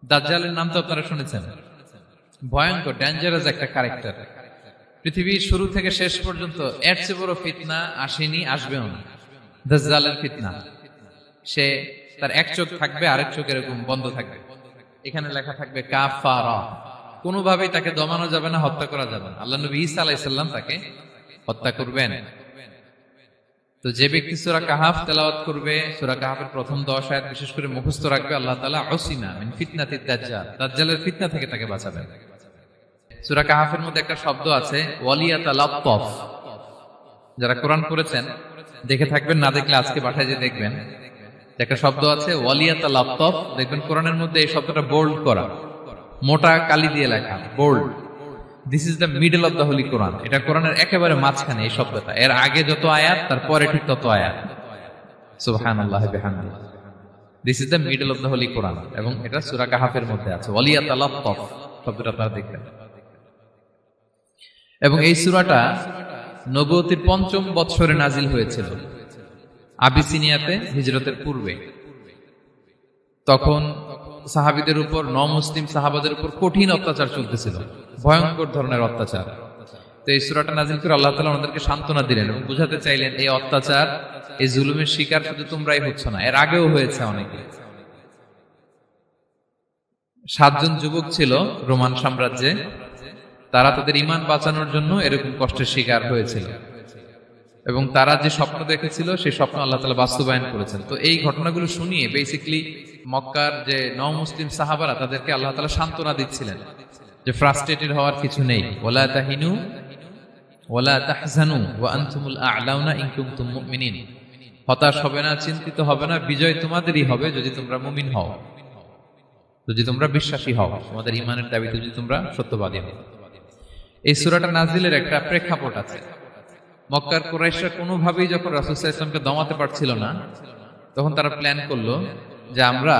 দাজ্জালের নাম তো আপনারা শুনেছেন। ভয়ঙ্কর ডেঞ্জারাস একটা ক্যারেক্টার। পৃথিবীর শুরু থেকে শেষ পর্যন্ত এর চেয়ে বড় ফিতনা আসেনি, আসবেও না। দাজ্জালের ফিতনা। সে তার এক চোখ থাকবে, আরেক চোখ এরকম বন্ধ থাকবে, এখানে লেখা থাকবে কাফারা। কোনোভাবেই তাকে দমানো যাবে না, হত্যা করা যাবে না। আল্লাহ নবী ঈসা আলাইহিস সালাম তাকে হত্যা করবেন। তো যে ব্যক্তি সূরা কাহাফ তেলাওয়াত করবে, সূরা কাহাফের প্রথম 10 আয়াত বিশেষ করে মুখস্থ রাখবে, আল্লাহ তাআলা উসিমা মিন ফিতনাতিদ দাজ্জাল, দাজ্জালের ফিতনা থেকে তাকে বাঁচাবেন। সূরা কাহাফের মধ্যে একটা শব্দ আছে ওয়ালিয়াতালাত্তাফ। যারা কোরআন পড়েছেন দেখে থাকবেন, না দেখলে আজকে বাসায় যে দেখবেন, একটা শব্দ আছে ওয়ালিয়াতালাত্তাফ। দেখবেন কোরআনের মধ্যে এই শব্দটা বোল্ড করা, মোটা কালি দিয়ে লেখা, bold. This is the middle of the holy Quran. এটা কোরআনের একেবারে মাঝখানে এই শব্দটা। এর আগে যত আয়াত, তারপরে ঠিক তত আয়াত। সুবহানাল্লাহি বিহামদিহি। This is the middle of the holy Quran, এবং এটা সূরা কাহাফের মধ্যে আছে। ওয়ালিয়াতালাত্তাফ শব্দটা আপনারা দেখবেন। এবং এই সূরাটা নবুয়তির ৫ম বৎসরে নাজিল হয়েছিল, আবিসিনিয়াতে, হিজরতের পূর্বে। তখন সাহাবীদের উপর, মুসলিম সাহাবাদের উপর কঠিন অত্যাচার চলতেছিল, ভয়ঙ্কর ধরনের অত্যাচার। তো এই সূরাটা নাজিল করে আল্লাহ তাআলা আমাদেরকে সান্ত্বনা দিলেন এবং বুঝাতে চাইলেন, এই অত্যাচার, এই জুলুমের শিকার শুধু তোমরাই হচ্ছ না, এর আগেও হয়েছে অনেকে। 7 জন যুবক ছিল রোমান সাম্রাজ্যে, তারা তাদের ঈমান বাঁচানোর জন্য এরকম কষ্টের শিকার হয়েছিল, এবং তারা যে স্বপ্ন দেখেছিল সেই স্বপ্ন আল্লাহ তাআলা বাস্তবায়ন করেছেন। তো এই ঘটনাগুলো শুনিয়ে বেসিক্যালি মক্কার যে মুসলিম সাহাবারা, তাদেরকে আল্লাহ তাআলা সান্ত্বনা দিচ্ছিলেন যে ফ্রাস্ট্রেটেড হওয়ার কিছু নেই। ওয়ালা তাহিনু ওয়ালা তাহজানু ওয়া আনতুমুল আ'লাউনা ইন কুনতুম মুমিনিন। হতাশ হবে না, চিন্তিত হবে না, বিজয় তোমাদেরই হবে যদি তোমরা মুমিন হও, যদি তোমরা বিশ্বাসী হও, তোমাদের ঈমানের দাবিতে যদি তোমরা সত্যবাদী হও। এই সূরাটা নাজিলের একটা প্রেক্ষাপট আছে। মক্কার কুরাইশরা কোনোভাবেই যখন রাসূল সাল্লাল্লাহু আলাইহি ওয়াসাল্লামকে দমাতে পারছিল না, তখন তারা প্ল্যান করলো যে আমরা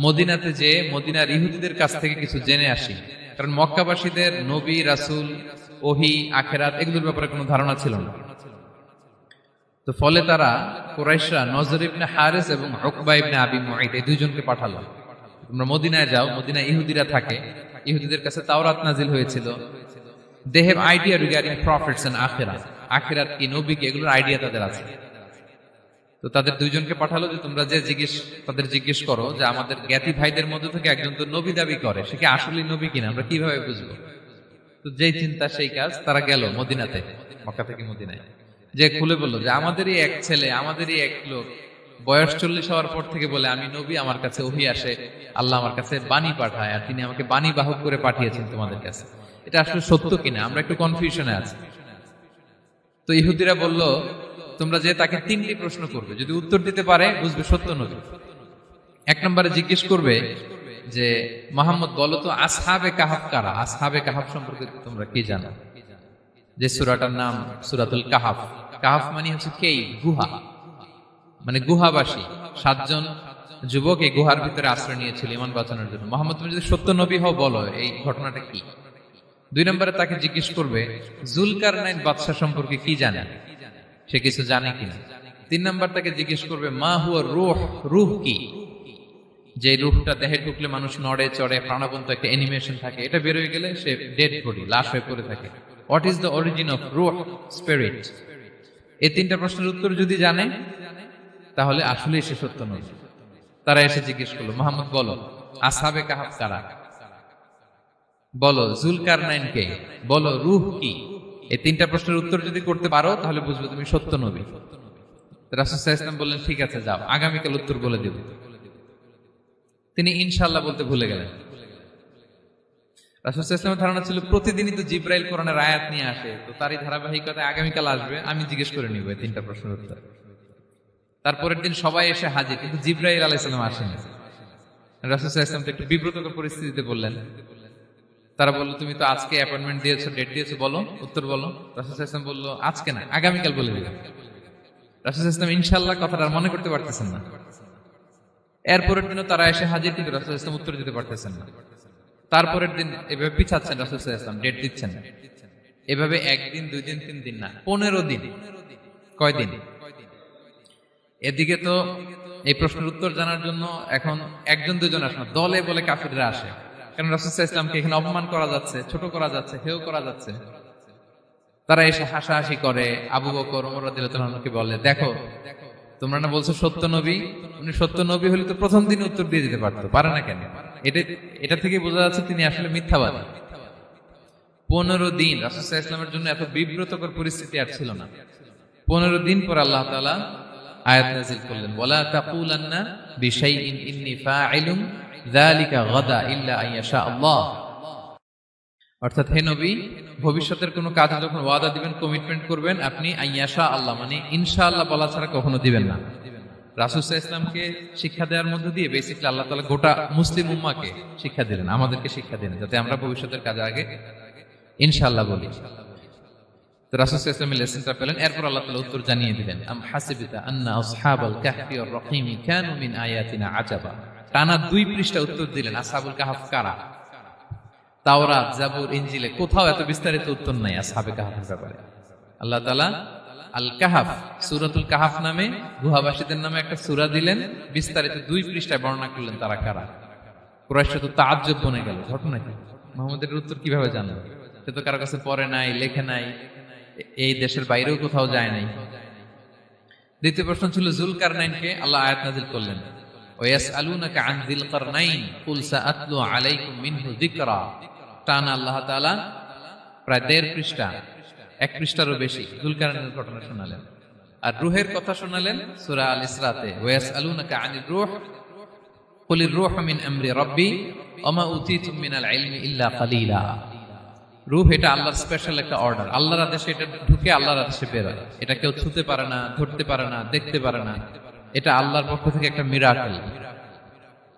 মদিনাতে যে মদিনার ইহুদিদের কাছ থেকে কিছু জেনে আসি। কারণ মক্কাবাসীদের নবী, রাসূল, ওহী, আখিরাত এগুলোর ব্যাপারে কোনো ধারণা ছিল না। তো ফলে তারা কুরাইশরা নজর ইবনে হারিস এবং উকবা ইবনে আবি মুঈত এই দুইজনকে পাঠালো, তোমরা মদিনায় যাও, মদিনায় ইহুদিরা থাকে, ইহুদিদের কাছে তাওরাত নাজিল হয়েছিল। They have idea regarding prophets and আখিরাত, আখিরাত কি, নবী কি, এগুলোর আইডিয়া তাদের আছে। তো তাদের দুইজনকে পাঠালো যে তোমরা যে তাদের জিজ্ঞেস করো যে আমাদের জ্ঞাতি ভাইদের মধ্যে থেকে একজন তো নবী দাবি করে, সে কি আসলেই নবী কিনা, আমরা কিভাবে বুঝবো? তো যেই চিন্তা সেই কাজ, তারা গেল মদিনাতে, মক্কা থেকে মদিনায়, যে খুলে বললো যে আমাদেরই এক ছেলে, আমাদেরই এক লোক বয়স 40 হওয়ার পর থেকে বলে আমি নবী, আমার কাছে ওহী আসে, আল্লাহ আমার কাছে বাণী পাঠায়, আর তিনি আমাকে বাণী বাহক করে পাঠিয়েছেন তোমাদের কাছে। এটা আসলে সত্য কিনা, আমরা একটু কনফিউশনে আছি। তো ইহুদিরা বলল, তোমরা যে তাকে 3টি প্রশ্ন করবে, যদি উত্তর দিতে পারে বুঝবে সত্য নবী। 1 নম্বরে জিজ্ঞেস করবে যে মুহাম্মদ বলো তো আসহাবে কাহাফ কারা, আসহাবে কাহাফ সম্পর্কে তোমরা কি জানো? যে সূরাটার নাম সূরাতুল কাহাফ। কাহাফ মানে হচ্ছে কেইভ, গুহা, মানে গুহাবাসী। 7 জন যুবক এই গুহার ভিতরে আশ্রয় নিয়েছিল ঈমান বাঁচানোর জন্য। মুহাম্মদ তুমি যদি সত্য নবী হও, বলো এই ঘটনাটা কি। 2 নম্বরে তাকে জিজ্ঞেস করবে জুলকারনাইন বাদশা সম্পর্কে কি জানে, সে কিছু জানে কিনা। 3 নম্বর তাকে জিজ্ঞেস করবে মা হুয়া রূহ, রূহ কি, যে রূহটা দেহে ঢুকলে মানুষ নড়ে চড়ে, প্রাণবন্ত একটা অ্যানিমেশন থাকে, এটা বের হয়ে গেলে সে ডেড বডি, লাশ হয়ে পড়ে থাকে। What is the origin of রূহ, স্পিরিট। এই 3টা প্রশ্নের উত্তর যদি জানে, তাহলে আসলেই সে সত্য নবী। তারা এসে জিজ্ঞেস করলো মুহাম্মদ বলো আসহাবে কাহাফ কারা, বলো জুলকারনাইন কে, বলো রূহ কি। এই 3টা প্রশ্নের উত্তর যদি করতে পারো তাহলে বুঝবে তুমি সত্য নবী। রাসূল সাল্লাল্লাহু আলাইহি ওয়াসাল্লাম বললেন ঠিক আছে যাও, আগামীকাল উত্তর বলে দেব। তিনি ইনশাআল্লাহ বলতে ভুলে গেলেন। রাসূল সাল্লাল্লাহু আলাইহি ওয়াসাল্লামের ধারণা ছিল প্রতিদিনই তো জিবরাইল কোরআনের আয়াত নিয়ে আসে, তো তারই ধারাবাহিকতায় আগামীকাল আসবে, আমি জিজ্ঞেস করে নিব এই 3টা প্রশ্নের উত্তর। তারপরের দিন সবাই এসে হাজির, কিন্তু জিবরাইল আলাইহিস সালাম আসেনি। রাসূল সাল্লাল্লাহু আলাইহি ওয়াসাল্লাম একটু বিব্রতকর পরিস্থিতিতে বললেন। তারা বলল তুমি তো আজকে অ্যাপয়েন্টমেন্ট দিয়েছো, ডেট দিয়েছো, বলো উত্তর বলো। রাসূল সাল্লাল্লাহু আলাইহি ওয়াসাল্লাম বলল আজকে না, আগামীকাল বলে দিলাম। রাসূল সাল্লাল্লাহু আলাইহি ওয়াসাল্লাম ইনশাআল্লাহ কথাটা আর মনে করতে পারতেছেন না। এরপরের দিনও তারা এসে হাজির, কিন্তু রাসূল সাল্লাল্লাহু আলাইহি ওয়াসাল্লাম উত্তর দিতে পারতেছেন না। তারপরের দিন এভাবে পিছাচ্ছেন, রাসূল সাল্লাল্লাহু আলাইহি ওয়াসাল্লাম ডেট দিচ্ছেন না। এভাবে 1 দিন 2 দিন 3 দিন না, 15 দিন। কয় দিন? এদিকে তো এই প্রশ্নের উত্তর জানার জন্য এখন একজন দুজন আসে না, দলে বলে কাফিররা আসে। কারণ রাসূল সাল্লাল্লাহু আলাইহি ওয়াসাল্লামকে এখানে অপমান করা যাচ্ছে, ছোট করা যাচ্ছে, হেয় করা যাচ্ছে। তারা এসে হাসাহাসি করে। আবু বকর, ওমর রাদিয়াল্লাহু আনহুকে বলে, দেখো তোমরা না বলছো সত্য নবী, উনি সত্য নবী হলে তো প্রথম দিন উত্তর দিয়ে দিতে পারতো, পারে না কেন? এটা থেকে বোঝা যাচ্ছে তিনি আসলে মিথ্যাবাদী। 15 দিন রাসূল সাল্লাল্লাহু আলাইহি ওয়াসাল্লামের জন্য এত বিব্রতকর পরিস্থিতি আর ছিল না। 15 দিন পর আল্লাহ তাআলা আয়াত নাযিল করলেন, ওয়ালা তাকুলান্না বিশাইইন ইন্নী ফাইলুন যালিকা গাদা ইল্লা আইয়াশা আল্লাহ। অর্থাৎ হে নবী, ভবিষ্যতের কোনো কাজে যখন ওয়াদা দিবেন, কমিটমেন্ট করবেন, আপনি আইয়াশা আল্লাহ মানে ইনশাআল্লাহ বলা ছাড়া কখনো দিবেন না। রাসূল সাল্লাল্লাহু আলাইহি ওয়াসাল্লামকে শিক্ষা দেওয়ার মধ্য দিয়ে বেসিক্যালি আল্লাহ তাআলা গোটা মুসলিম উম্মাহকে শিক্ষা দিলেন, আমাদেরকে শিক্ষা দিলেন, যাতে আমরা ভবিষ্যতের কাজে আগে ইনশাআল্লাহ বলি। তো রাসূল সাল্লাল্লাহু আলাইহি ওয়াসাল্লাম লেসনটা পেলেন। এরপর আল্লাহ তাআলা উত্তর জানিয়ে দিলেন, আম হাসিবিতা আন্না আসহাবাল কাহফি ওয়ার রহিম কানু মিন আয়াতিনা আজাবা। টানা 2 পৃষ্ঠা উত্তর দিলেন আসহাবুল কাহফ কারা। তাওরাত, জাবুর, ইনজিলে কোথাও এত বিস্তারিত উত্তর নাই আসহাবে কাহফের ব্যাপারে। আল্লাহ তাআলা আল কাহফ, সূরাতুল কাহফ নামে গুহাবাসীদের নামে একটা সূরা দিলেন, বিস্তারিত 2 পৃষ্ঠায় বর্ণনা করলেন তারা কারা। কুরাইশরা তো তাআজ্জুব বনে গেল, ঘটনা কি, মুহাম্মদের উত্তর কিভাবে জানলো? সে তো কারো কাছে পড়ে নাই, লেখে নাই, এই দেশের বাইরেও কোথাও যায় নাই। দ্বিতীয় প্রশ্ন ছিল যুলকারনাইনকে আল্লাহ আয়াত নাযিল করলেন, ওয়াসআলুনাকা আন যিলকারনাইন কুল সাআতলু আলাইকুম মিনহু যিকরা। টানা আল্লাহ তাআলা প্রায় 1.5 পৃষ্ঠা, 1 পৃষ্ঠারও বেশি যুলকারনাইনের ঘটনা শোনালেন। আর রূহের কথা শোনালেন সূরা আল ইসরাতে, ওয়াসআলুনাকা আনির রূহ কুলির রূহু মিন আমরি রাব্বি ওয়া মা উতীতুম মিনাল ইলমি ইল্লা কালিলা। রূহ এটা আল্লাহর স্পেশাল একটা অর্ডার, আল্লাহর আদেশে এটা ঢুকে আল্লাহর আদেশে বের হয়। এটা কেউ ছুঁতে পারে না, ধরতে পারে না, দেখতে পারে না, এটা আল্লাহর পক্ষ থেকে একটা মিরাকেল।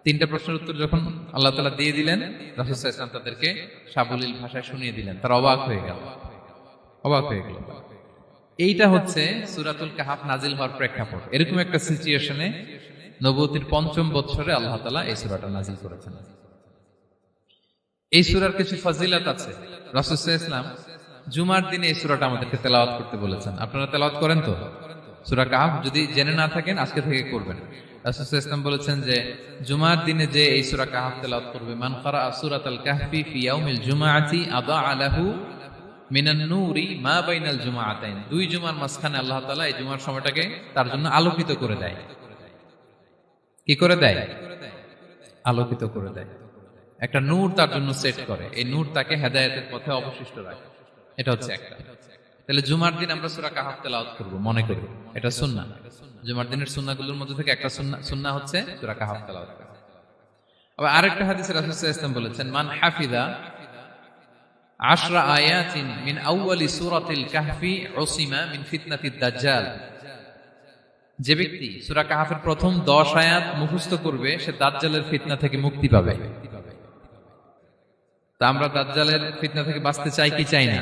3টা প্রশ্নের উত্তর যখন আল্লাহ তাআলা দিয়ে দিলেন, রাসূল সাল্লাল্লাহু আলাইহি ওয়াসাল্লাম তাদেরকে সাবলীল ভাষায় শুনিয়ে দিলেন। তারা অবাক হয়ে গেল। এইটা হচ্ছে সূরাতুল কাহফ নাজিল হওয়ার প্রেক্ষাপট। এরকম একটা সিচুয়েশনে নবুয়তির 5ম বছরে আল্লাহ তাআলা এই সূরাটা নাজিল করেছেন। এই সূরার কিছু ফজিলত আছে। রাসূল সাল্লাল্লাহু আলাইহি ওয়াসাল্লাম জুমার দিনে এই সূরাটা আমাদেরকে তেলাওয়াত করতে বলেছেন। আপনারা তেলাওয়াত করেন তো? সূরা কাহফ যদি জেনে না থাকেন আজকে থেকে করবেন। রাসূল সাল্লাল্লাহু আলাইহি ওয়াসাল্লাম বলেছেন যে জুমার দিনে যে এই সূরা কাহফ তেলাওয়াত করবে, মান ক্বারাআ সূরাতাল কাহফি ফি ইয়াউমিল জুমআতি আদাআ লাহু মিনান নূরি মা বাইনাল জুমআতাইন। 2 জুমার মাঝখানে আল্লাহ তাআলা এই জুমার সময়টাকে তার জন্য আলোকিত করে দেয়। কি করে দেয়? আলোকিত করে দেয়। একটা নূর তার জন্য সেট করে, এই নূর তাকে হেদায়েতের পথে অবশিষ্ট রাখে। এটা হচ্ছে একটা। তাহলে জুমার দিন আমরা সূরা কাহফ তেলাওয়াত করব, মনে করি এটা সুন্নাহ। জুমার দিনের সুন্নাহগুলোর মধ্যে থেকে একটা সুন্নাহ হচ্ছে সূরা কাহফ তেলাওয়াত করা। আবার আরেকটা হাদিসে রাসূল সাল্লাল্লাহু আলাইহি ওয়াসাল্লাম বলেছেন, মান হাফিযা 10 আয়াতিন মিন আউয়ালি সূরাতিল কাহফি উসিমা মিন ফিতনাতিদ দাজ্জাল। যে ব্যক্তি সূরা কাহফের প্রথম 10 আয়াত মুখস্থ করবে সে দাজ্জালের ফিতনা থেকে মুক্তি পাবে। তা আমরা দাজ্জালের ফিতনা থেকে বাঁচতে চাই কি চাই না?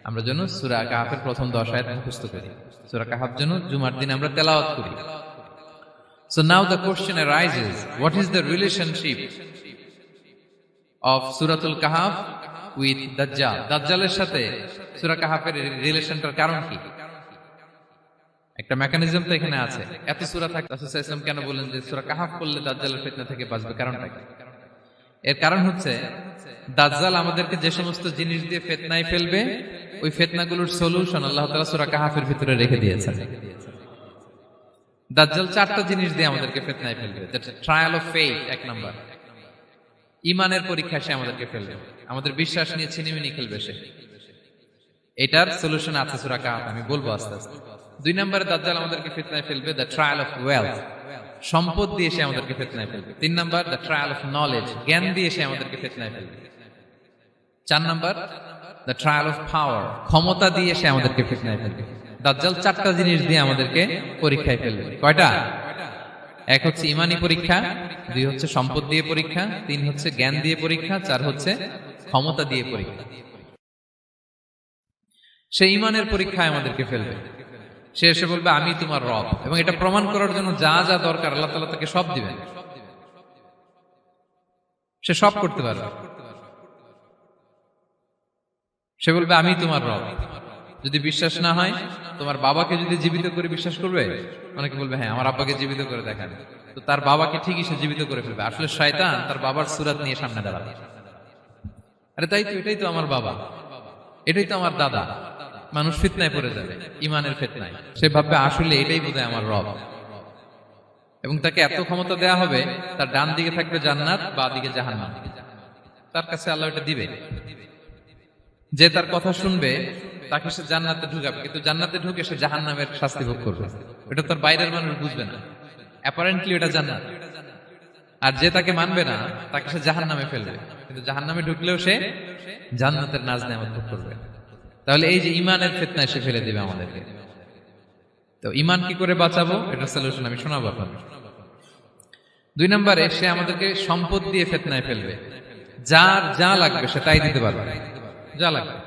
আমরা যেন সূরা কাহফের প্রথম 10 আয়াত মুখস্থ করি, সূরা কাহফ যেন জুমার দিন আমরা তেলাওয়াত করি। So now the question arises, what is the relationship of Suratul Kahf with Dajjal? দাজ্জালের সাথে সূরা কাহফের রিলেশনটার কারণ কি? একটা মেকানিজম তো এখানে আছে। এত সূরা থাকে, রাসূল সাল্লাল্লাহু আলাইহি ওয়াসাল্লাম কেন বলেন যে সূরা কাহফ পড়লে দাজ্জালের ফিতনা থেকে বাঁচবে? কারণটা কি? এর কারণ হচ্ছে দাজ্জাল আমাদেরকে যে সমস্ত জিনিস দিয়ে ফিতনায় ফেলবে, ওই ফিতনাগুলোর সলিউশন আল্লাহ তাআলা সূরা কাহফের ভিতরে রেখে দিয়েছেন। দাজ্জাল 4টা জিনিস দিয়ে আমাদেরকে ফিতনায় ফেলবে। That's trial of faith, 1 number. ঈমানের পরীক্ষা সে আমাদেরকে ফেলবে, আমাদের বিশ্বাস নিয়ে ছিনিমিনি খেলবে সে। এটার সলিউশন আছে সূরা কাহফ, আমি বলবো আস্তে আস্তে। 2 নম্বরে দাজ্জাল আমাদেরকে ফিতনায় ফেলবে, দ্য ট্রায়াল অফ ওয়েলথ, সম্পদ দিয়ে সে আমাদেরকে ফিতনায় ফেলবে। 3 number the trial of knowledge, জ্ঞান দিয়ে সে আমাদেরকে ফিতনায় ফেলবে। 4 number the trial of power, ক্ষমতা দিয়ে সে আমাদেরকে ফিতনায় ফেলবে। দাজ্জাল 4টা জিনিস দিয়ে আমাদেরকে পরীক্ষায় ফেলবে। কয়টা? 1 হচ্ছে ঈমানি পরীক্ষা, 2 হচ্ছে সম্পদ দিয়ে পরীক্ষা, 3 হচ্ছে জ্ঞান দিয়ে পরীক্ষা, 4 হচ্ছে ক্ষমতা দিয়ে পরীক্ষা। সে ঈমানের পরীক্ষায় আমাদেরকে ফেলবে। সে এসে বলবে আমি তোমার রব, এবং এটা প্রমাণ করার জন্য যা যা দরকার আল্লাহ তাআলা তাকে সব দিবেন। সে সব করতে পারবে। সে বলবে আমি তোমার রব। যদি বিশ্বাস না হয়, তোমার বাবাকে যদি জীবিত করে বিশ্বাস করবে? অনেকে বলবে হ্যাঁ আমার আব্বাকে জীবিত করে দেখান। তো তার বাবাকে ঠিকই সে জীবিত করে ফেলবে। আসলে শয়তান তার বাবার সুরাত নিয়ে সামনে দাঁড়াবে। আরে তাই তো, এটাই তো আমার বাবা, এটাই তো আমার দাদা। মানুষ ফিতনায় পড়ে যাবে, ইমানের ফিতনায়। সে ভাববে আসলে এটাই বোধহয় আমার রব। এবং তাকে এত ক্ষমতা দেয়া হবে, তার ডান দিকে থাকবে জান্নাত, বাঁ দিকে জাহান্নাম। তার কাছে আল্লাহ এটা দিবে। যে তার কথা শুনবে তাকে সে জান্নাতে ঢুকাবে, কিন্তু জান্নাতে ঢুকে সে জাহান্নামের শাস্তি ভোগ করবে। এটা তার বাইরের মানুষ বুঝবে না, অ্যাপারেন্টলি এটা জান্নাত। আর যে তাকে মানবে না তাকে সে জাহান্নামে ফেলবে, কিন্তু জাহান্নামে ঢুকলেও সে জান্নাতের নাজ নেয়ামত ভোগ করবে। তাহলে এই যে ইমানের ফিতনায় সে ফেলে দিবে আমাদেরকে। তো ইমান কি করে বাঁচাবো, এটা সলিউশন আমি শোনাবো আপনাদের। 2 নম্বরে, সে আমাদেরকে সম্পদ দিয়ে ফিতনায় ফেলবে। যার যা লাগবে সে তাই দিতে পারবে, যা লাগবে।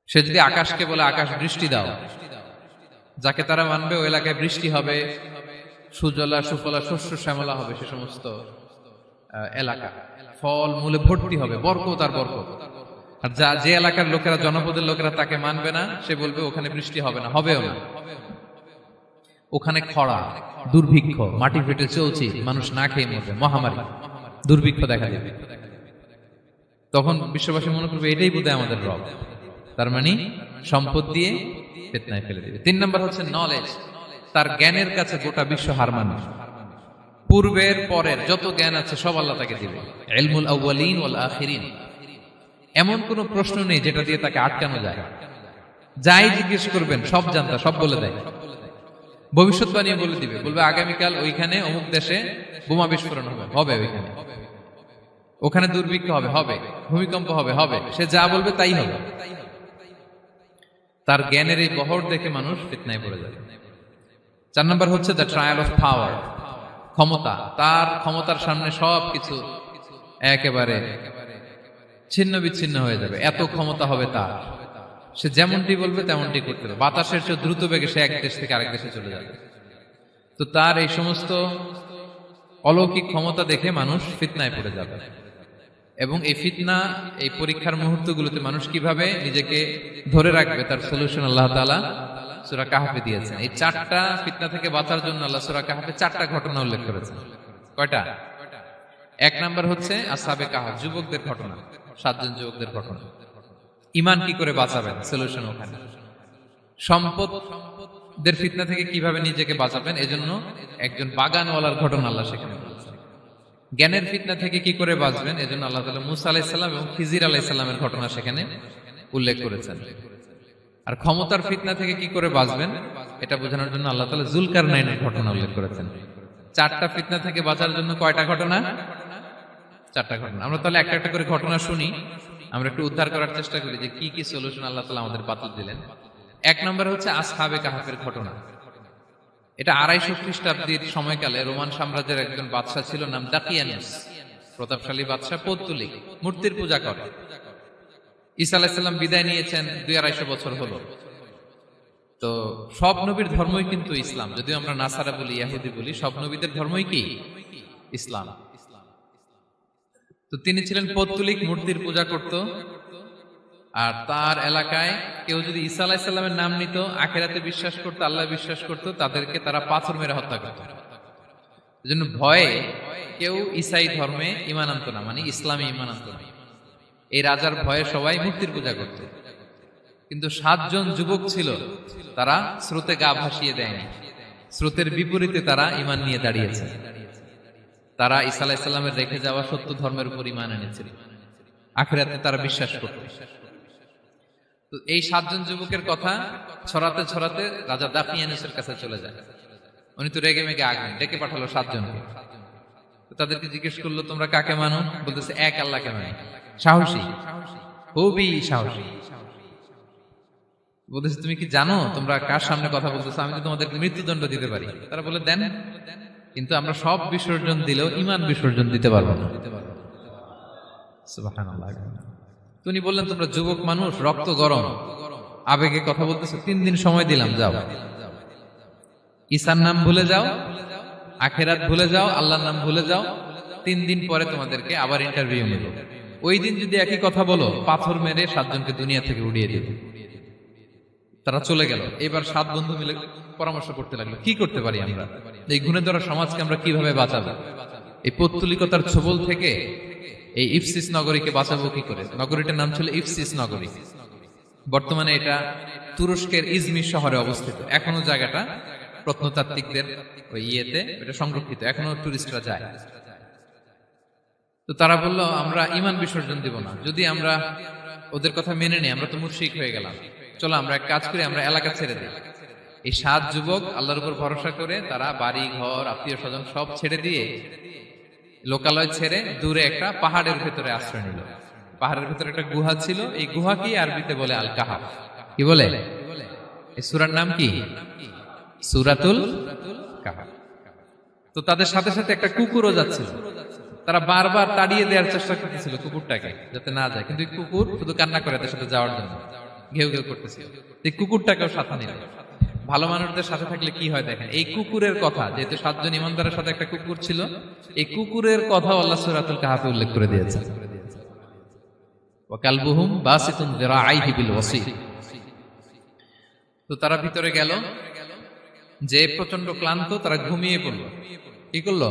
সে যদি আকাশকে বলে আকাশ বৃষ্টি দাও, যাকে তারা মানবে ওই এলাকায় বৃষ্টি হবে, সুজলা সুফলা শস্য শ্যামলা হবে সে সমস্ত এলাকা, ফল মূলে ভর্তি হবে, বরকত আর বরকত। আর যে এলাকার লোকেরা, জনপদের লোকেরা তাকে মানবে না, সে বলবে ওখানে বৃষ্টি হবে না, হবেও না। ওখানে খরা, দুর্ভিক্ষ, মাটি ফেটে চলছে, মানুষ না খেয়ে মরবে, মহামারী, দুর্ভিক্ষ দেখা দেবে। তখন বিশ্ববাসী মনে করবে এটাই বোধহয় আমাদের রব। তার মানে সম্পদ দিয়ে ফিতনায় ফেলে দিবে। 3 নম্বর হচ্ছে নলেজ। তার জ্ঞানের কাছে গোটা বিশ্ব হার মানবে। পূর্বের পরের যত জ্ঞান আছে সব আল্লাহ তাকে দিবে। ইলমুল আউয়ালিন ওয়াল আখিরিন। এমন কোন প্রশ্ন নেই যেটা দিয়ে তাকে আটকানো যায়। যাই জিজ্ঞেস করবেন সব জানতা, সব বলে দেয়। ভবিষ্যৎবাণী বলে দিবে, বলবে আগামীকাল ওইখানে অমুক দেশে বোমা বিস্ফোরণ হবে, হবে ওইখানে, ওখানে দুর্ভিক্ষ হবে, হবে, ভূমিকম্প হবে, হবে। সে যা বলবে তাই হবে। তার জ্ঞানের এই বহর দেখে মানুষ ফিতনায় পড়ে যাবে। 4 নম্বর হচ্ছে দ্য ট্রায়াল অফ পাওয়ার, ক্ষমতা। তার ক্ষমতার সামনে সবকিছু একেবারে ছিন্ন বিচ্ছিন্ন হয়ে যাবে, এত ক্ষমতা হবে তার। সে যেমনটি বলবে তেমনটি করতে হবে। বাতাসের চেয়ে দ্রুত বেগে সে এক দেশ থেকে আরেক দেশে চলে যাবে। তো তার এই সমস্ত অলৌকিক ক্ষমতা দেখে মানুষ ফিতনায় পড়ে যাবে। এবং এই ফিতনা, এই পরীক্ষার মুহূর্তগুলোতে মানুষ কিভাবে নিজেকে ধরে রাখবে তার সলিউশন আল্লাহ তাআলা সূরা কাহফে দিয়েছেন। এই 4টা ফিতনা থেকে বাঁচার জন্য আল্লাহ সূরা কাহফে 4টা ঘটনা উল্লেখ করেছেন। কয়টা? 1 নাম্বার হচ্ছে আসহাবে কাহফ, যুবকদের ঘটনা, 7 জন যুবকদের ঘটনা। ঈমান কি করে বাঁচাবেন, সলিউশন ওখানে। সম্পদের ফিতনা থেকে কিভাবে নিজেকে বাঁচাবেন, এজন্য একজন বাগানওয়ালার ঘটনা আল্লাহ সেখানে বলেছেন। জ্ঞানের ফিতনা থেকে কি করে বাঁচবেন, এজন্য আল্লাহ তাআলা মুসা আলাইহিস সালাম এবং খিজির আলাইহিস সালামের ঘটনা সেখানে উল্লেখ করেছেন। আর ক্ষমতার ফিতনা থেকে কি করে বাঁচবেন এটা বোঝানোর জন্য আল্লাহ তাআলা যুলকারনাইনের ঘটনা উল্লেখ করেছেন। 4টা ফিতনা থেকে বাঁচার জন্য কয়টা ঘটনা? 4টা ঘটনা। আমরা তাহলে একটা একটা করে ঘটনা শুনি, আমরা একটু উদ্ধার করার চেষ্টা করি যে কি কি সলিউশন আল্লাহ তাআলা আমাদের বাতলে দিলেন। 1 নম্বর হচ্ছে আসহাবে কাহফের ঘটনা। এটা 250 খ্রিস্টাব্দের সময়কালে রোমান সাম্রাজ্যের একজন বাদশা ছিল, নাম দাকিয়ানুস। প্রতাপশালী বাদশা, পৌত্তলিক, মূর্তির পূজা করে। ঈসা আলাইহিস সালাম বিদায় নিয়েছেন, 200-250 বছর হলো। তো সব নবীর ধর্মই কিন্তু ইসলাম, যদিও আমরা নাসারা বলি, ইহুদি বলি, সব নবীদের ধর্মই কি ইসলাম। তো তিনি ছিলেন পৌত্তলিক, মূর্তির পূজা করত। আর তার এলাকায় কেউ যদি ঈসা আলাইহিস সালামের নাম নিত, আখিরাতে বিশ্বাস করত, আল্লাহ বিশ্বাস করত, তাদেরকে তারা পাথর মেরে হত্যা করত। এজন্য ভয়ে কেউ ঈসাই ধর্মে ঈমান আনতো না, মানে ইসলামে ঈমান আনতো না। এই রাজার ভয়ে সবাই মূর্তির পূজা করত। কিন্তু 7 জন যুবক ছিল, তারা স্রোতে গা ভাসিয়ে দেয়নি। স্রোতের বিপরীতে তারা ঈমান নিয়ে দাঁড়িয়েছে। তারা ঈসা আলাইহিস সালামের রেখে যাওয়া সত্য ধর্মের উপর ঈমান এনেছিল, আখিরাতে তারা বিশ্বাস করত। তো এই 7 জন যুবকের কথা ছড়াতে ছড়াতে রাজা দাকিয়ানুসের কাছে চলে যায়। উনি তো রেগে মেগে আগুন, ডেকে পাঠালো 7 জনকে। তো তাদেরকে জিজ্ঞেস করলো তোমরা কাকে মানো? বলতেছে এক আল্লাহকে মানি। সাহসী, খুবই সাহসী। বলতেছে তুমি কি জানো তোমরা কার সামনে কথা বলতেছো? আমি তো তোমাদেরকে মৃত্যুদণ্ড দিতে পারি। তারা বলে দেন, কিন্তু আমরা সব বিসর্জন দিলেও ঈমান বিসর্জন দিতে পারবো না। সুবহানাল্লাহ। তিনি বললেন তোমরা যুবক মানুষ, রক্ত গরম, আবেগে কথা বলতেছো, 3 দিন সময় দিলাম, যাও ঈসার নাম ভুলে যাও, আখিরাত ভুলে যাও, আল্লাহর নাম ভুলে যাও। 3 দিন পরে তোমাদেরকে আবার ইন্টারভিউ নেব। ওই দিন যদি একই কথা বলো, পাথর মেরে 7 জনকে দুনিয়া থেকে উড়িয়ে দেবে। তারা চলে গেল। এবার 7 বন্ধু মিলে পরামর্শ করতে লাগলো, কি করতে পারি আমরা, এই গুণে ধরা সমাজকে আমরা কিভাবে বাঁচাবো, এই পৌত্তলিকতার ছোবল থেকে এই ইফসিস নগরীকে বাঁচাবো কি করে। নগরীটার নাম ছিল ইফসিস নগরী। বর্তমানে এটা তুরস্কের ইজমির শহরে অবস্থিত। এখনো জায়গাটা প্রত্নতাত্ত্বিকদের ওই ইয়েতে এটা সংরক্ষিত, এখনো টুরিস্টরা যায়। তো তারা বলল, আমরা ঈমান বিসর্জন দিব না, যদি আমরা ওদের কথা মেনে নিই আমরা তো মুশরিক হয়ে গেলাম, চলো আমরা এক কাজ করি, আমরা এলাকা ছেড়ে দিই। এই 7 যুবক আল্লাহর উপর ভরসা করে তারা বাড়ি ঘর আত্মীয় স্বজন সব ছেড়ে দিয়ে, লোকালয় ছেড়ে দূরে একটা পাহাড়ের ভেতরে আশ্রয় নিল। পাহাড়ের ভেতরে একটা গুহা ছিল, এই গুহা কি আরবিতে বলে আল কাহাফ। কি বলে? এই সূরার নাম কি? সূরাতুল কাহাফ। তো তাদের সাথে সাথে একটা কুকুরও যাচ্ছিল। তারা বারবার তাড়িয়ে দেওয়ার চেষ্টা করতেছিল কুকুরটাকে, যাতে না যায়, কিন্তু কুকুর শুধু কান্না করে তাদের সাথে যাওয়ার জন্য ঘেউ ঘেউ করতেছিল। এই কুকুরটাকেও সাথে নিল। ভালো মানুষদের সাথে থাকলে কি হয় দেখেন, এই কুকুরের কথা, যেহেতু 7 জন ইমানদারের সাথে একটা কুকুর ছিল, এই কুকুরের কথা আল্লাহ সূরাতুল কাহাফে উল্লেখ করে দিয়েছেন। ওয়া কালবুহুম বাসিতুন যিরাআইহি বিল ওয়াসিল। তো তারা ভিতরে গেল, যে প্রচন্ড ক্লান্ত, তারা ঘুমিয়ে পড়ল। কি করলো?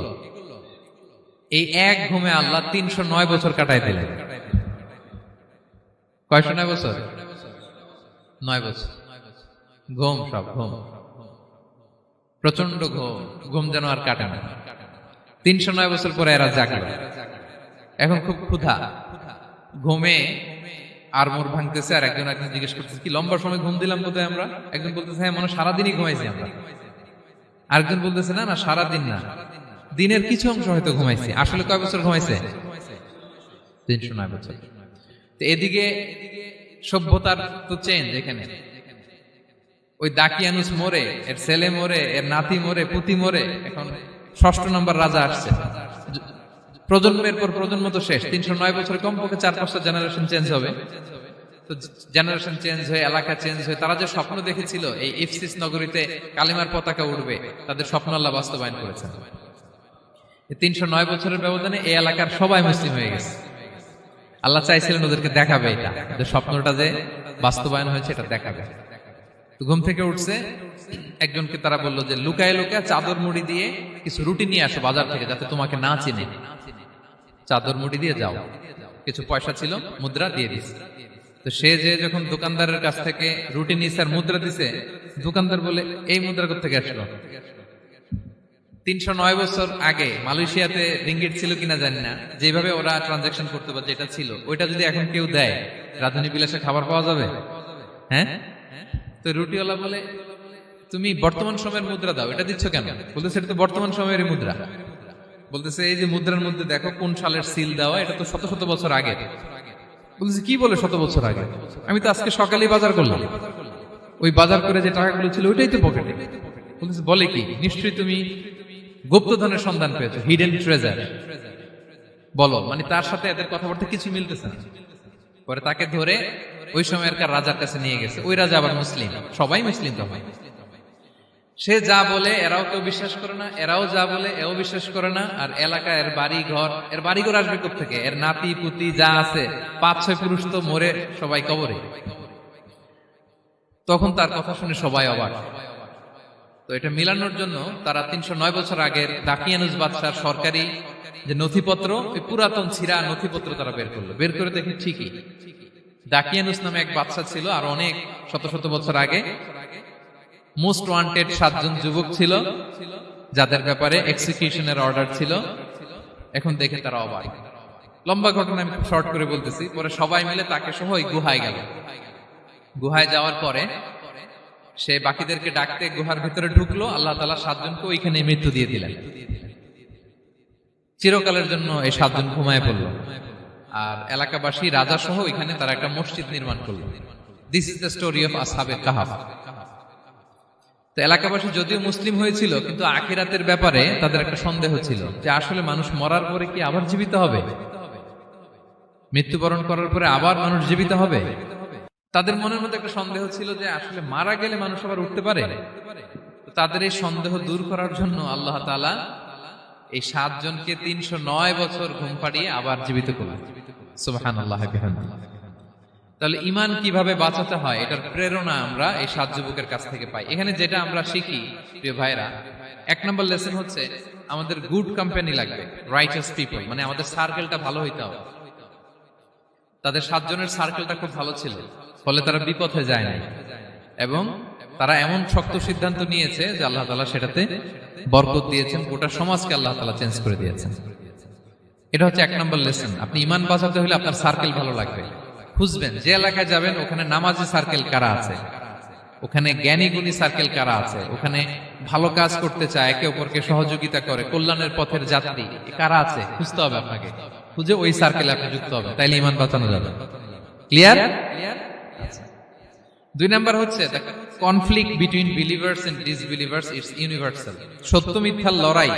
এই এক ঘুমে আল্লাহ 309 বছর কাটাই দিলেন। কয়শো 9 বছর? 9 বছর ঘুম, সব ঘুম, প্রচন্ড ঘুম, ঘুম যেন আর কাটে না। 309 বছর পরে এরা জাগলো। এখন খুব ক্ষুধা, ঘুমে আর মোর ভাঙতেছে, আর একজন জিজ্ঞেস করতেছে, কি লম্বা সময় ঘুম দিলাম বোধহয় আমরা? একজন বলতেছে, হ্যাঁ মনে সারাদিনই ঘুমাইছি আমরা। আরেকজন বলতেছে, না না সারাদিন না, দিনের কিছু অংশ হয়তো ঘুমাইছি। আসলে কয় বছর ঘুমাইছে? 309 বছর। তো এদিকে সভ্যতার তো চেঞ্জ। এখানে ওই দাকিয়ানুস মরে, এর ছেলে মরে, এর নাতি মরে, পুতি মরে, এখন 6ষ্ঠ নম্বর রাজা আসছে। প্রজন্মের পর প্রজন্ম তো শেষ। 309 বছরে কমপক্ষে 4-5টা জেনারেশন চেঞ্জ হবে। তো জেনারেশন চেঞ্জ হয়ে, এলাকা চেঞ্জ হয়ে, তারা যে স্বপ্ন দেখেছিল এই ইফসিস নগরীতে কালিমার পতাকা উঠবে, তাদের স্বপ্ন আল্লাহ বাস্তবায়ন করেছেন। 309 বছরের ব্যবধানে এই এলাকার সবাই মুসলিম হয়ে গেছে। আল্লাহ চাইছিলেন ওদেরকে দেখাবে এটা, যে স্বপ্নটা যে বাস্তবায়ন হয়েছে এটা দেখাবে। তো ঘুম থেকে উঠছে, একজনকে তারা বললো যে লুকায় লুকায় চাদর মুড়ি দিয়ে কিছু রুটি নিয়ে আসো বাজার থেকে, যাতে তোমাকে না চিনে। চাদর মুড়ি দিয়ে যাও। কিছু পয়সা ছিল, মুদ্রা দিয়ে দিছে। তো সে যে যখন দোকানদারের কাছ থেকে রুটি নিয়েছে আর মুদ্রা দিছে, দোকানদার বলে, এই মুদ্রা কোত্থেকে আসলো? 309 বছর আগে মালয়েশিয়াতে রিঙ্গিট ছিল কিনা জানি না, যেভাবে ওরা ট্রানজাকশন করতে পারে, যেটা ছিল ওইটা যদি এখন কেউ দেয়, রাজধানী বিলাসে খাবার পাওয়া যাবে? হ্যাঁ। তো রুটিওয়ালা বলে, তুমি বর্তমান সময়ের মুদ্রা দাও, এটা দিচ্ছ কেন? বলতেছে, এটা তো বর্তমান সময়ের মুদ্রা। বলতেছে, এই যে মুদ্রার মধ্যে দেখো কোন সালের সিল দেওয়া, এটা তো শত শত বছর আগে। বলতেছে, কি বলে শত বছর আগে? আমি তো আজকে সকালেই বাজার করলাম, ওই বাজার করে যে টাকাগুলো ছিল ওইটাই তো পকেটে। বলতেছে, বলে কি? নিশ্চয়ই তুমি গুপ্তধনের সন্ধান পেয়েছো, হিডেন ট্রেজার। বলো। মানে তার সাথে এদের কথাবার্তা কিছু মিলতেছে না। পরে তাকে ধরে ওই সময়কার রাজার কাছে নিয়ে গেছে। ওই রাজা আবার মুসলিম, সবাই মুসলিম তখন। সে যা বলে এরাও কেউ বিশ্বাস করে না, এরাও যা বলে এও বিশ্বাস করে না। আর এলাকা, এর বাড়িঘর আসবে কোত্থেকে? এর নাতি পুতি যা আছে 5-6 পুরুষ তো মরে সবাই কবরে। তখন তার কথা শুনে সবাই অবাক। তো এটা মিলানোর জন্য তারা 309 বছর আগের দাকিয়ানুস বাদশার সরকারি যে নথিপত্র, ওই পুরাতন ছিঁড়া নথিপত্র তারা বের করলো। বের করে দেখে ঠিকই দাকিয়ানুস নামে এক বাদশা ছিল, আর অনেক শত শত বছর আগে মোস্ট ওয়ান্টেড 7 জন যুবক ছিল, যাদের ব্যাপারে এক্সিকিউশনের অর্ডার ছিল। এখন দেখে তারা অবাক। লম্বা ঘটনা আমি শর্ট করে বলতেছি। পরে সবাই মিলে তাকে সহ ওই গুহায় গেল। গুহায় যাওয়ার পরে সে বাকিদেরকে ডাকতে গুহার ভিতরে ঢুকলো। আল্লাহ তাআলা 7 জনকে ওইখানে মৃত্যু দিয়ে দিলেন। চিরকালের জন্য এই 7 জন ঘুমায় পড়লো। আর এলাকাবাসী, রাজা সহ এখানে তারা একটা মসজিদ নির্মাণ করলো। This is the story of আসহাবে কাহাফ। তো এলাকাবাসী যদিও মুসলিম হয়েছিল, কিন্তু আখিরাতের ব্যাপারে তাদের একটা সন্দেহ ছিল, যে আসলে মানুষ মরার পরে কি আবার জীবিত হবে? মৃত্যুবরণ করার পরে আবার মানুষ জীবিত হবে? তাদের মনের মধ্যে একটা সন্দেহ ছিল যে আসলে মারা গেলে মানুষ আবার উঠতে পারে। তাদের এই সন্দেহ দূর করার জন্য আল্লাহ তাআলা এই 7 জনকে 309 বছর ঘুম পাড়িয়ে আবার জীবিত করলেন। সুবহানাল্লাহ বিহামদিহি। তাহলে ঈমান কিভাবে বাঁচাতে হয় এটার প্রেরণা আমরা এই 7 যুবকের কাছ থেকে পাই। এখানে যেটা আমরা শিখি প্রিয় ভাইরা, 1 নম্বর লেসন হচ্ছে আমাদের গুড কোম্পানি লাগবে, রাইটাস পিপল, মানে আমাদের সার্কেলটা ভালো হইতে হবে। তাদের 7 জনের সার্কেলটা খুব ভালো ছিল, ফলে তারা বিপথে যায় না এবং তারা এমন শক্ত সিদ্ধান্ত নিয়েছে যে আল্লাহ তাআলা সেটাতে বরকত দিয়েছেন, গোটা সমাজকে আল্লাহ তাআলা চেঞ্জ করে দিয়েছেন। এটা হচ্ছে 1 নম্বর লেসন। আপনি ঈমান বাঁচাতে হলে আপনার সার্কেল ভালো লাগবে। খুঁজবেন যে এলাকায় যাবেন ওখানে নামাজি সার্কেল কারা আছে, ওখানে জ্ঞানী গুণী সার্কেল কারা আছে, ওখানে ভালো কাজ করতে চায়, একে অপরকে সহযোগিতা করে, কল্যাণের পথের যাত্রী কারা আছে খুঁজতে হবে আপনাকে। খুঁজে ওই সার্কেলে আপনি যুক্ত হবে, তাইলে ঈমান বাঁচানো যাবে। ক্লিয়ার? 2 নাম্বার হচ্ছে conflict between believers and disbelievers it's universal. সত্য মিথ্যার লড়াই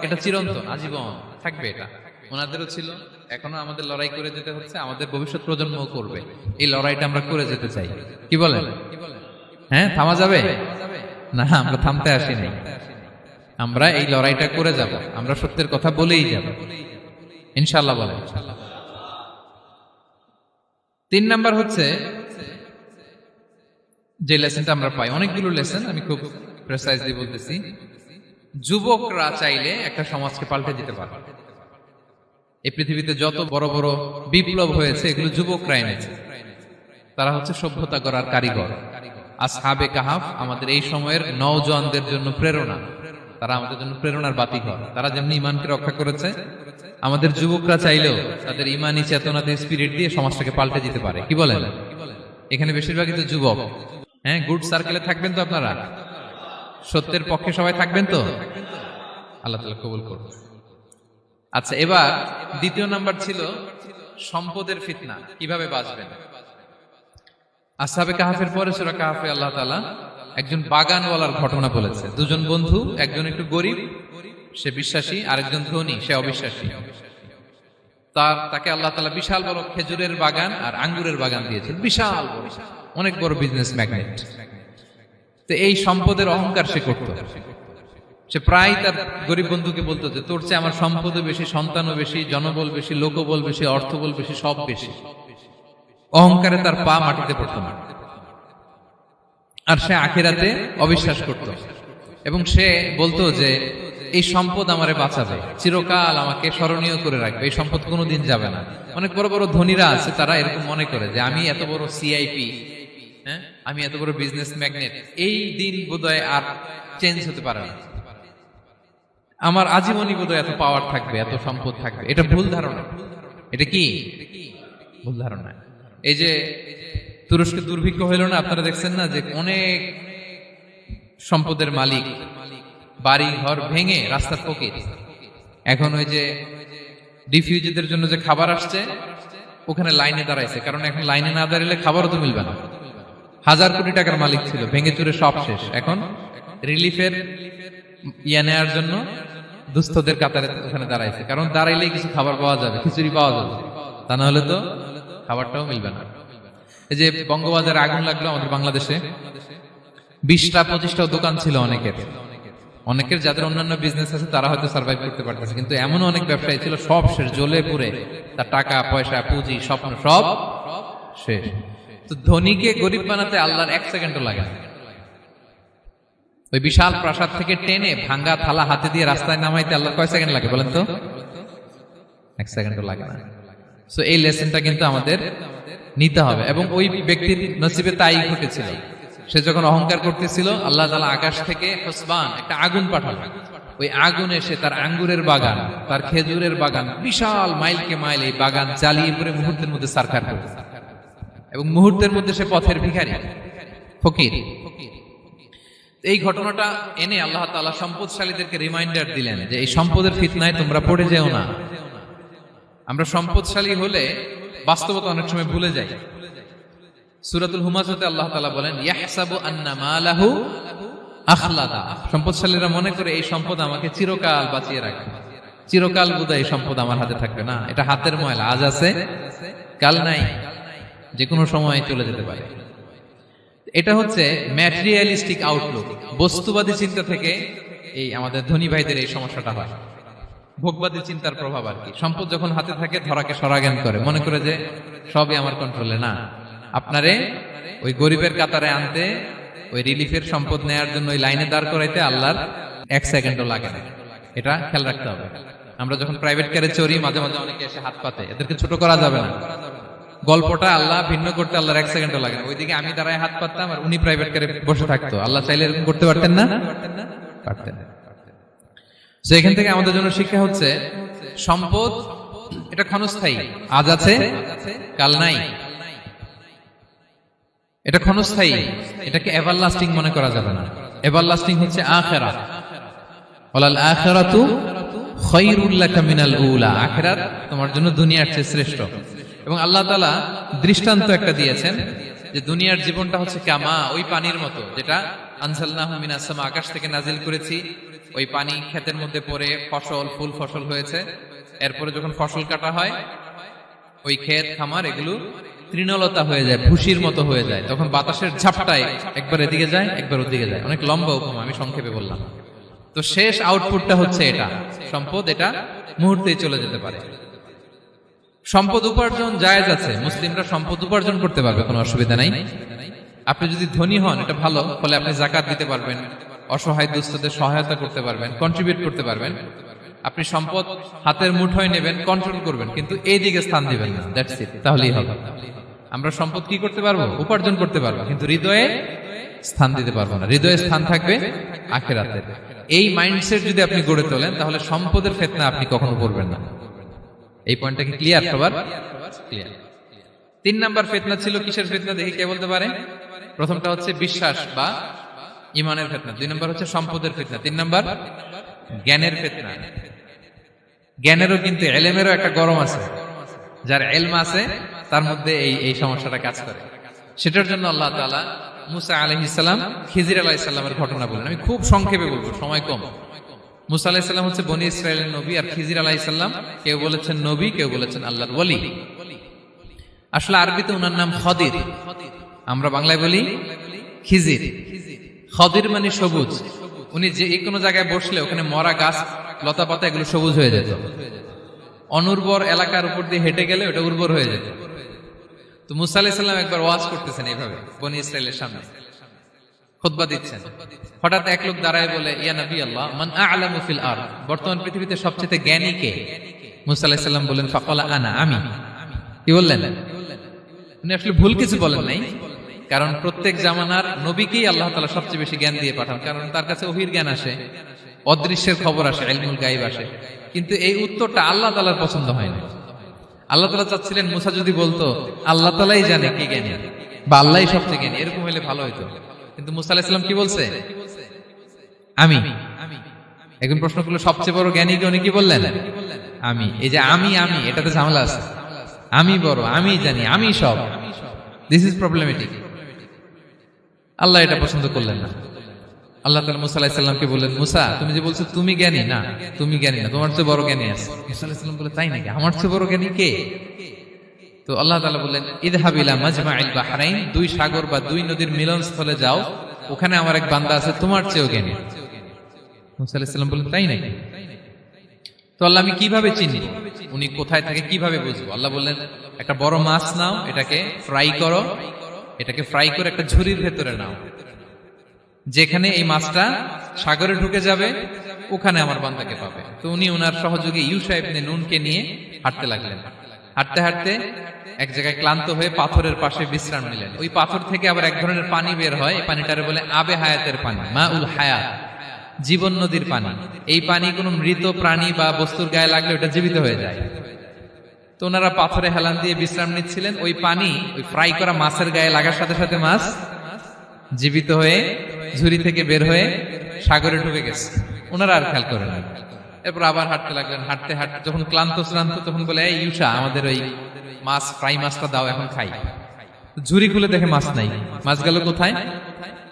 এটা চিরন্তন, আজীবন থাকবে। এটা ওনাদেরও ছিল, এখনো আমাদের লড়াই করে যেতে হচ্ছে, আমাদের ভবিষ্যৎ প্রজন্মও করবে। এই লড়াইটা আমরা করে যেতে চাই। কি বলেন? হ্যাঁ, থামা যাবে না? আমরা থামতে আসিনি, আমরা এই লড়াইটা করে যাব, আমরা সত্যের কথা বলেই যাব ইনশাআল্লাহ। বলে 3 নাম্বার হচ্ছে যে লেসনটা আমরা পাই, অনেকগুলো লেসন, আমি খুব প্রেসাইজলি বলতেছি। যুবকরা চাইলে একটা সমাজকে পাল্টে দিতে পারে। এই পৃথিবীতে যত বড় বড় বিপ্লব হয়েছে এগুলো যুবকরা এনেছে। তারা হচ্ছে সভ্যতা গড়ার কারিগর। আসহাবে কাহাফ আমাদের এই সময়ের নওজওয়ানদের জন্য প্রেরণা, তারা আমাদের জন্য প্রেরণার বাতিঘর। তারা যেমনি ঈমানকে রক্ষা করেছে, আমাদের যুবকরা চাইলেও তাদের ঈমানি চেতনাতে স্পিরিট দিয়ে সমাজটাকে পাল্টে দিতে পারে। কি বলেন? এখানে বেশিরভাগই তো যুবক। হ্যাঁ, গুড সার্কেলে থাকবেন তো আপনারা? সত্যের পক্ষে সবাই থাকবেন তো? আল্লাহ তাআলা কবুল করুন। আচ্ছা, এবার 2 নাম্বার ছিল সম্পদের ফিতনা, কিভাবে বাঁচবেন। আসহাবে কাহাফের পরে সূরা কাহাফে আল্লাহ তাআলা একজন বাগানওয়ালার ঘটনা বলেছে। 2 জন বন্ধু, একজন একটু গরিব, সে বিশ্বাসী, আরেকজন ধনী, সে অবিশ্বাসী। তাকে আল্লাহ তাআলা বিশাল বড় খেজুরের বাগান আর আঙ্গুরের বাগান দিয়েছেন, বিশাল বড়, অনেক বড় বিজনেস ম্যাগনেট। তো এই সম্পদের অহংকার সে করত। সে প্রায় তার গরিব বন্ধুকে বলতো যে তোর চেয়ে আমার সম্পদও বেশি, সন্তানও বেশি, জনবল বেশি, লোকবল বেশি, অর্থবল বেশি, সব বেশি। অহংকারে তার পা মাটিতে পড়তো না। আর সে আখিরাতে অবিশ্বাস করত এবং সে বলতো যে এই সম্পদ আমারে বাঁচাবে, চিরকাল আমাকে স্মরণীয় করে রাখবে, এই সম্পদ কোনোদিন যাবে না। অনেক বড় বড় ধনীরা আছে, তারা এরকম মনে করে যে আমি এত বড় সিআইপি, হ্যাঁ, আমি এত বড় বিজনেস ম্যাগনেট, এই দিন বোধহয় আর চেঞ্জ হতে পারে না, আমার আজীবনই বোধহয় এত পাওয়ার থাকবে, এত সম্পদ থাকবে। এটা ভুল ধারণা। এটা কি ভুল ধারণা? এই যে তুরস্কে দুর্ভিক্ষ হইল না, আপনারা দেখছেন না যে অনেক সম্পদের মালিক বাড়ি ঘর ভেঙে রাস্তার ফকির। এখন ওই যে ডিফিউজিদের জন্য যে খাবার আসছে ওখানে লাইনে দাঁড়াইছে, কারণ এখন লাইনে না দাঁড়ালে খাবারও তো মিলবে না। 1000 কোটি টাকার মালিক ছিল, ভেঙে চুরে সব শেষ। এখন রিলিফের নেওয়ার জন্য দুস্থদের কাতারে ওখানে দাঁড়াইছে, কারণ দাঁড়াইলেই কিছু খাবার পাওয়া যাবে, খিচুড়ি পাওয়া যাবে, তা না হলে তো খাবারটাও মিলবে না। এই যে বঙ্গবাজারে আগুন লাগলো আমাদের বাংলাদেশে, 20টা-25টা দোকান ছিল অনেকের যাদের অন্যান্য বিজনেস আছে তারা হয়তো সার্ভাইভ করতে পারতেছে, কিন্তু এমন অনেক ব্যবসায়ী ছিল সব শেষ, জ্বলে পুড়ে তার টাকা পয়সা পুঁজি স্বপ্ন সব শেষ। তো ধনীকে গরিব বানাতে আল্লাহর 1 সেকেন্ডও লাগে না। ওই বিশাল প্রাসাদ থেকে টেনে ভাঙ্গা থালা হাতে দিয়ে রাস্তায় নামাইতে আল্লাহর কয় সেকেন্ড লাগে বলেন তো? 1 সেকেন্ডও লাগে না। সো এই লেসনটা কিন্তু আমাদের নিতে হবে। এবং ওই ব্যক্তির নসিবে তাই ঘটেছিল। সে যখন অহংকার করতেছিল, আল্লাহ তাআলা আকাশ থেকে হুসবান একটা আগুন পাঠালো। ওই আগুন এসে তার আঙ্গুরের বাগান, তার খেজুরের বাগান, বিশাল মাইলকে মাইল এই বাগান জ্বালিয়ে পুরো মুহূর্তের মধ্যে সারখার করে, এবং মুহূর্তের মধ্যে সে পথের ভিখারি, ফকির। এই ঘটনাটা এনে আল্লাহ তাআলা সম্পদশালীদেরকে রিমাইন্ডার দিলেন যে এই সম্পদের ফিতনায় তোমরা পড়ে যেও না। আমরা সম্পদশালী হলে বাস্তবতা অনেক সময় ভুলে যাই। সূরাতুল হুমাজাতে আল্লাহ তাআলা বলেন ইয়াহসাবু আন্না মালাহু আখলাদা। সম্পদশালীরা মনে করে এই সম্পদ আমাকে চিরকাল বাঁচিয়ে রাখবে, চিরকাল বোধহয় এই সম্পদ আমার হাতে থাকবে। না, এটা হাতের ময়লা, আজ আছে কাল নাই, যে কোনো সময় চলে যেতে পারে। এটা হচ্ছে ম্যাটেরিয়ালিস্টিক আউটলুক, বস্তুবাদী চিন্তা থেকে এই আমাদের ধনী ভাইদের এই সমস্যাটা হয়। ভোগবাদী চিন্তার প্রভাব আর কি। সম্পদ যখন হাতে থাকে ধরাকে সরাজ্ঞান করে, মনে করে যে সবই আমার কন্ট্রোলে। না, আপনারে ওই গরিবের কাতারে আনতে, ওই রিলিফের সম্পদ নেয়ার জন্য ওই লাইনে দাঁড় করাইতে আল্লাহর 1 সেকেন্ডও লাগে না। এটা খেয়াল রাখতে হবে। আমরা যখন প্রাইভেট কারে চড়ি, মাঝে মাঝে অনেকে এসে হাত পাতে, এদেরকে ছোট করা যাবে না। গল্পটা আল্লাহ ভিন্ন করতে আল্লাহর 1 সেকেন্ডও লাগে না। ওইদিকে আমি দাঁড়ায় হাত পাততাম আর উনি প্রাইভেট কারে বসে থাকতো। আল্লাহ চাইলে এরকম করতে পারতেন না? পারতেন। তো এখান থেকে আমাদের জন্য শিক্ষা হচ্ছে, সম্পদ এটা ক্ষণস্থায়ী, আজ আছে কাল নাই। এটা ক্ষণস্থায়ী, এটাকে এভারলাস্টিং মনে করা যাবে না। এভারলাস্টিং হচ্ছে আখিরাত। ওয়ালাল আখিরাতু খায়রুল লাকা মিনাল উলা, আখিরাত তোমার জন্য দুনিয়ার চেয়ে শ্রেষ্ঠ। এবং আল্লাহ তাআলা দৃষ্টান্ত একটা দিয়েছেন যে দুনিয়ার জীবনটা হচ্ছে কামা, ওই পানির মতো, যেটা আনজালনাহু মিনাস সামা, আকাশ থেকে নাজিল করেছি। ওই পানি ক্ষেতের মধ্যে পড়ে ফসল, ফুল ফসল হয়েছে। এরপরে যখন ফসল কাটা হয়, ওই ক্ষেত খামার এগুলো তৃণলতা হয়ে যায়, ভুসির মতো হয়ে যায়। তখন বাতাসের ঝাপটায় একবার এদিকে যায়, একবার ওদিকে যায়। অনেক লম্বা উপমা, আমি সংক্ষেপে বললাম। তো শেষ আউটপুটটা হচ্ছে এটা, সম্পদ এটা মুহূর্তেই চলে যেতে পারে। সম্পদ উপার্জন জায়েজ আছে, মুসলিমরা সম্পদ উপার্জন করতে পারবে, কোনো অসুবিধা নাই। আপনি যদি ধনী হন এটা ভালো, ফলে আপনি যাকাত দিতে পারবেন, অসহায় দুস্থদের সহায়তা করতে পারবেন, কন্ট্রিবিউট করতে পারবেন। আপনি সম্পদ হাতের মুঠোয় নেবেন, কন্ট্রোল করবেন, কিন্তু এই দিকে স্থান দিবেন না। দ্যাটস ইট, তাহলেই হবে। আমরা সম্পদ কি করতে পারবো? উপার্জন করতে পারবো, কিন্তু হৃদয়ে স্থান দিতে পারবো না। হৃদয়ে স্থান থাকবে আখিরাতের। এই মাইন্ডসেট যদি আপনি গড়ে তোলেন, তাহলে সম্পদের ফিতনা আপনি কখনো পড়বেন না। এই পয়েন্টটা কি ক্লিয়ার সবার? ক্লিয়ার। 3 নাম্বার ফিতনা ছিল কিসের ফিতনা? দেখি কে বলতে পারে। প্রথমটা হচ্ছে বিশ্বাস বা ঈমানের ফিতনা, 2 নাম্বার হচ্ছে সম্পদের ফিতনা, 3 নাম্বার জ্ঞানের ফিতনা। জ্ঞানেরও কিন্তু ইলমেরও একটা গরম আছে। যার ইলম আছে তার মধ্যে এই সমস্যাটা কাজ করে। সেটার জন্য আল্লাহ তাআলা মুসা আলাইহিস সালাম, খিজির আলাইহিস সালামের ঘটনা বলেন। আমি খুব সংক্ষেপে বলবো, সময় কম। মুসা আলাইহিস সালাম হচ্ছে বনি ইসরাইলের নবী, আর খিজির আলাইহিস সালাম কেউ বলেছেন নবী, কেউ বলেছেন আল্লাহর ওলি। আসলে আরবিতে ওনার নাম খদির, আমরা বাংলায় বলি খিজির। খদির মানে সবুজ। উনি যে কোনো জায়গায় বসলে ওখানে মরা গাছ, লতা পাতা এগুলো সবুজ হয়ে যেত। অনুর্বর এলাকার উপর দিয়ে হেঁটে গেলে ওটা উর্বর হয়ে যেত। তো মুসা আলাইহিস সালাম একবার ওয়াজ করতেছেন এইভাবে বনি ইসরাইলের সামনে, খুতবা দিচ্ছেন। হঠাৎ এক লোক দাঁড়ায় বলে, ইয়া নবী আল্লাহ, মান আ'লামু ফিল আরদ, বর্তমান পৃথিবীতে সবচেয়ে জ্ঞানী কে? মুসা আলাইহিস সালাম বলেন, ফাকালা আনা, আমি। কি বললেন? উনি আসলে ভুল কিছু বলেন নাই, কারণ প্রত্যেক জামানার নবীকেই আল্লাহ তাআলা সবচেয়ে বেশি জ্ঞান দিয়ে পাঠান, কারণ তার কাছে ওহীর জ্ঞান আসে, অদৃশ্যের খবর আসে, ইলমুল গায়ব আসে। কিন্তু এই উত্তরটা আল্লাহ তাআলার পছন্দ হয় না। আল্লাহ তাআলা চাচ্ছিলেন মুসা যদি বলতো আল্লাহ তাআলাই জানে কে জ্ঞানী বা আল্লাহই সবচেয়ে জ্ঞানী, এরকম হলে ভালো হতো। কিন্তু মুসা আলাইহিস সালাম কি বলছে? আমি। এখন প্রশ্ন করলো সবচেয়ে বড় জ্ঞানী কে? উনি কি বললেন? আমি। এই যে আমি এটাতে ঝামেলা আছে। আমি বড়, আমি জানি, আমি সব। This is problematic. আল্লাহ এটা পছন্দ করলেন না। আল্লাহ তাআলা মুসা আলাইহিস সালামকে বললেন, মুসা তুমি যে বলছো তুমি জ্ঞানী, না তুমি জ্ঞানী না, তোমার চেয়ে বড় জ্ঞানী আছে। মুসা আলাইহিস সালাম বলে, তাই নাকি? আমার চেয়ে বড় জ্ঞানী কে? তো আল্লাহ তাআলা বললেন, ইযহাব ইলা মাজমাইল বাহরাইন, 2 সাগর বা 2 নদীর মিলনস্থলে যাও, ওখানে আমার এক বান্দা আছে তোমার চেয়েও জ্ঞানী। মুসা আলাইহিস সালাম বললেন, তাই নাকি? তো আল্লাহ, আমি কিভাবে চিনি উনি কোথায় থাকে, কিভাবে বুঝবো? আল্লাহ বললেন, একটা বড় মাছ নাও, এটাকে ফ্রাই করো, এটাকে ফ্রাই করে একটা ঝুড়ির ভেতরে নাও, যেখানে এই মাছটা সাগরে ঢুকে যাবে ওখানে আমার বান্দাকে পাবে। তো উনি ওনার সহযোগী ইউশা ইবনে নুনকে নিয়ে হাঁটতে লাগলেন। হাঁটতে হাঁটতে এক জায়গায় ক্লান্ত হয়ে পাথরের পাশে বিশ্রাম নিলেন। ওই পাথর থেকে আবার এক ধরনের পানি বের হয়, এই পানিটারে বলে আবে হায়াতের পানি, মাউল হায়াত, জীবন নদীর পানি। এই পানি কোনো মৃত প্রাণী বা বস্তুর গায়ে লাগলে ওটা জীবিত হয়ে যায়। তো ওনারা পাথরে হেলান দিয়ে বিশ্রাম নিচ্ছিলেন। ওই পানি ওই ফ্রাই করা মাছের গায়ে লাগার সাথে সাথে মাছ জীবিত হয়ে ঝুড়ি থেকে বের হয়ে সাগরে ঢুকে গেছে। ওনারা আর খেয়াল করেন না। এরপর আবার হাঁটতে লাগলেন। হাঁটতে হাঁটতে যখন ক্লান্ত শ্রান্ত, তখন বলে, এই ইউশা, আমাদের ওই মাছ, ফ্রাই মাছটা দাও, এখন খাই। ঝুড়ি খুলে দেখে মাছ নাই। মাছ গেল কোথায়?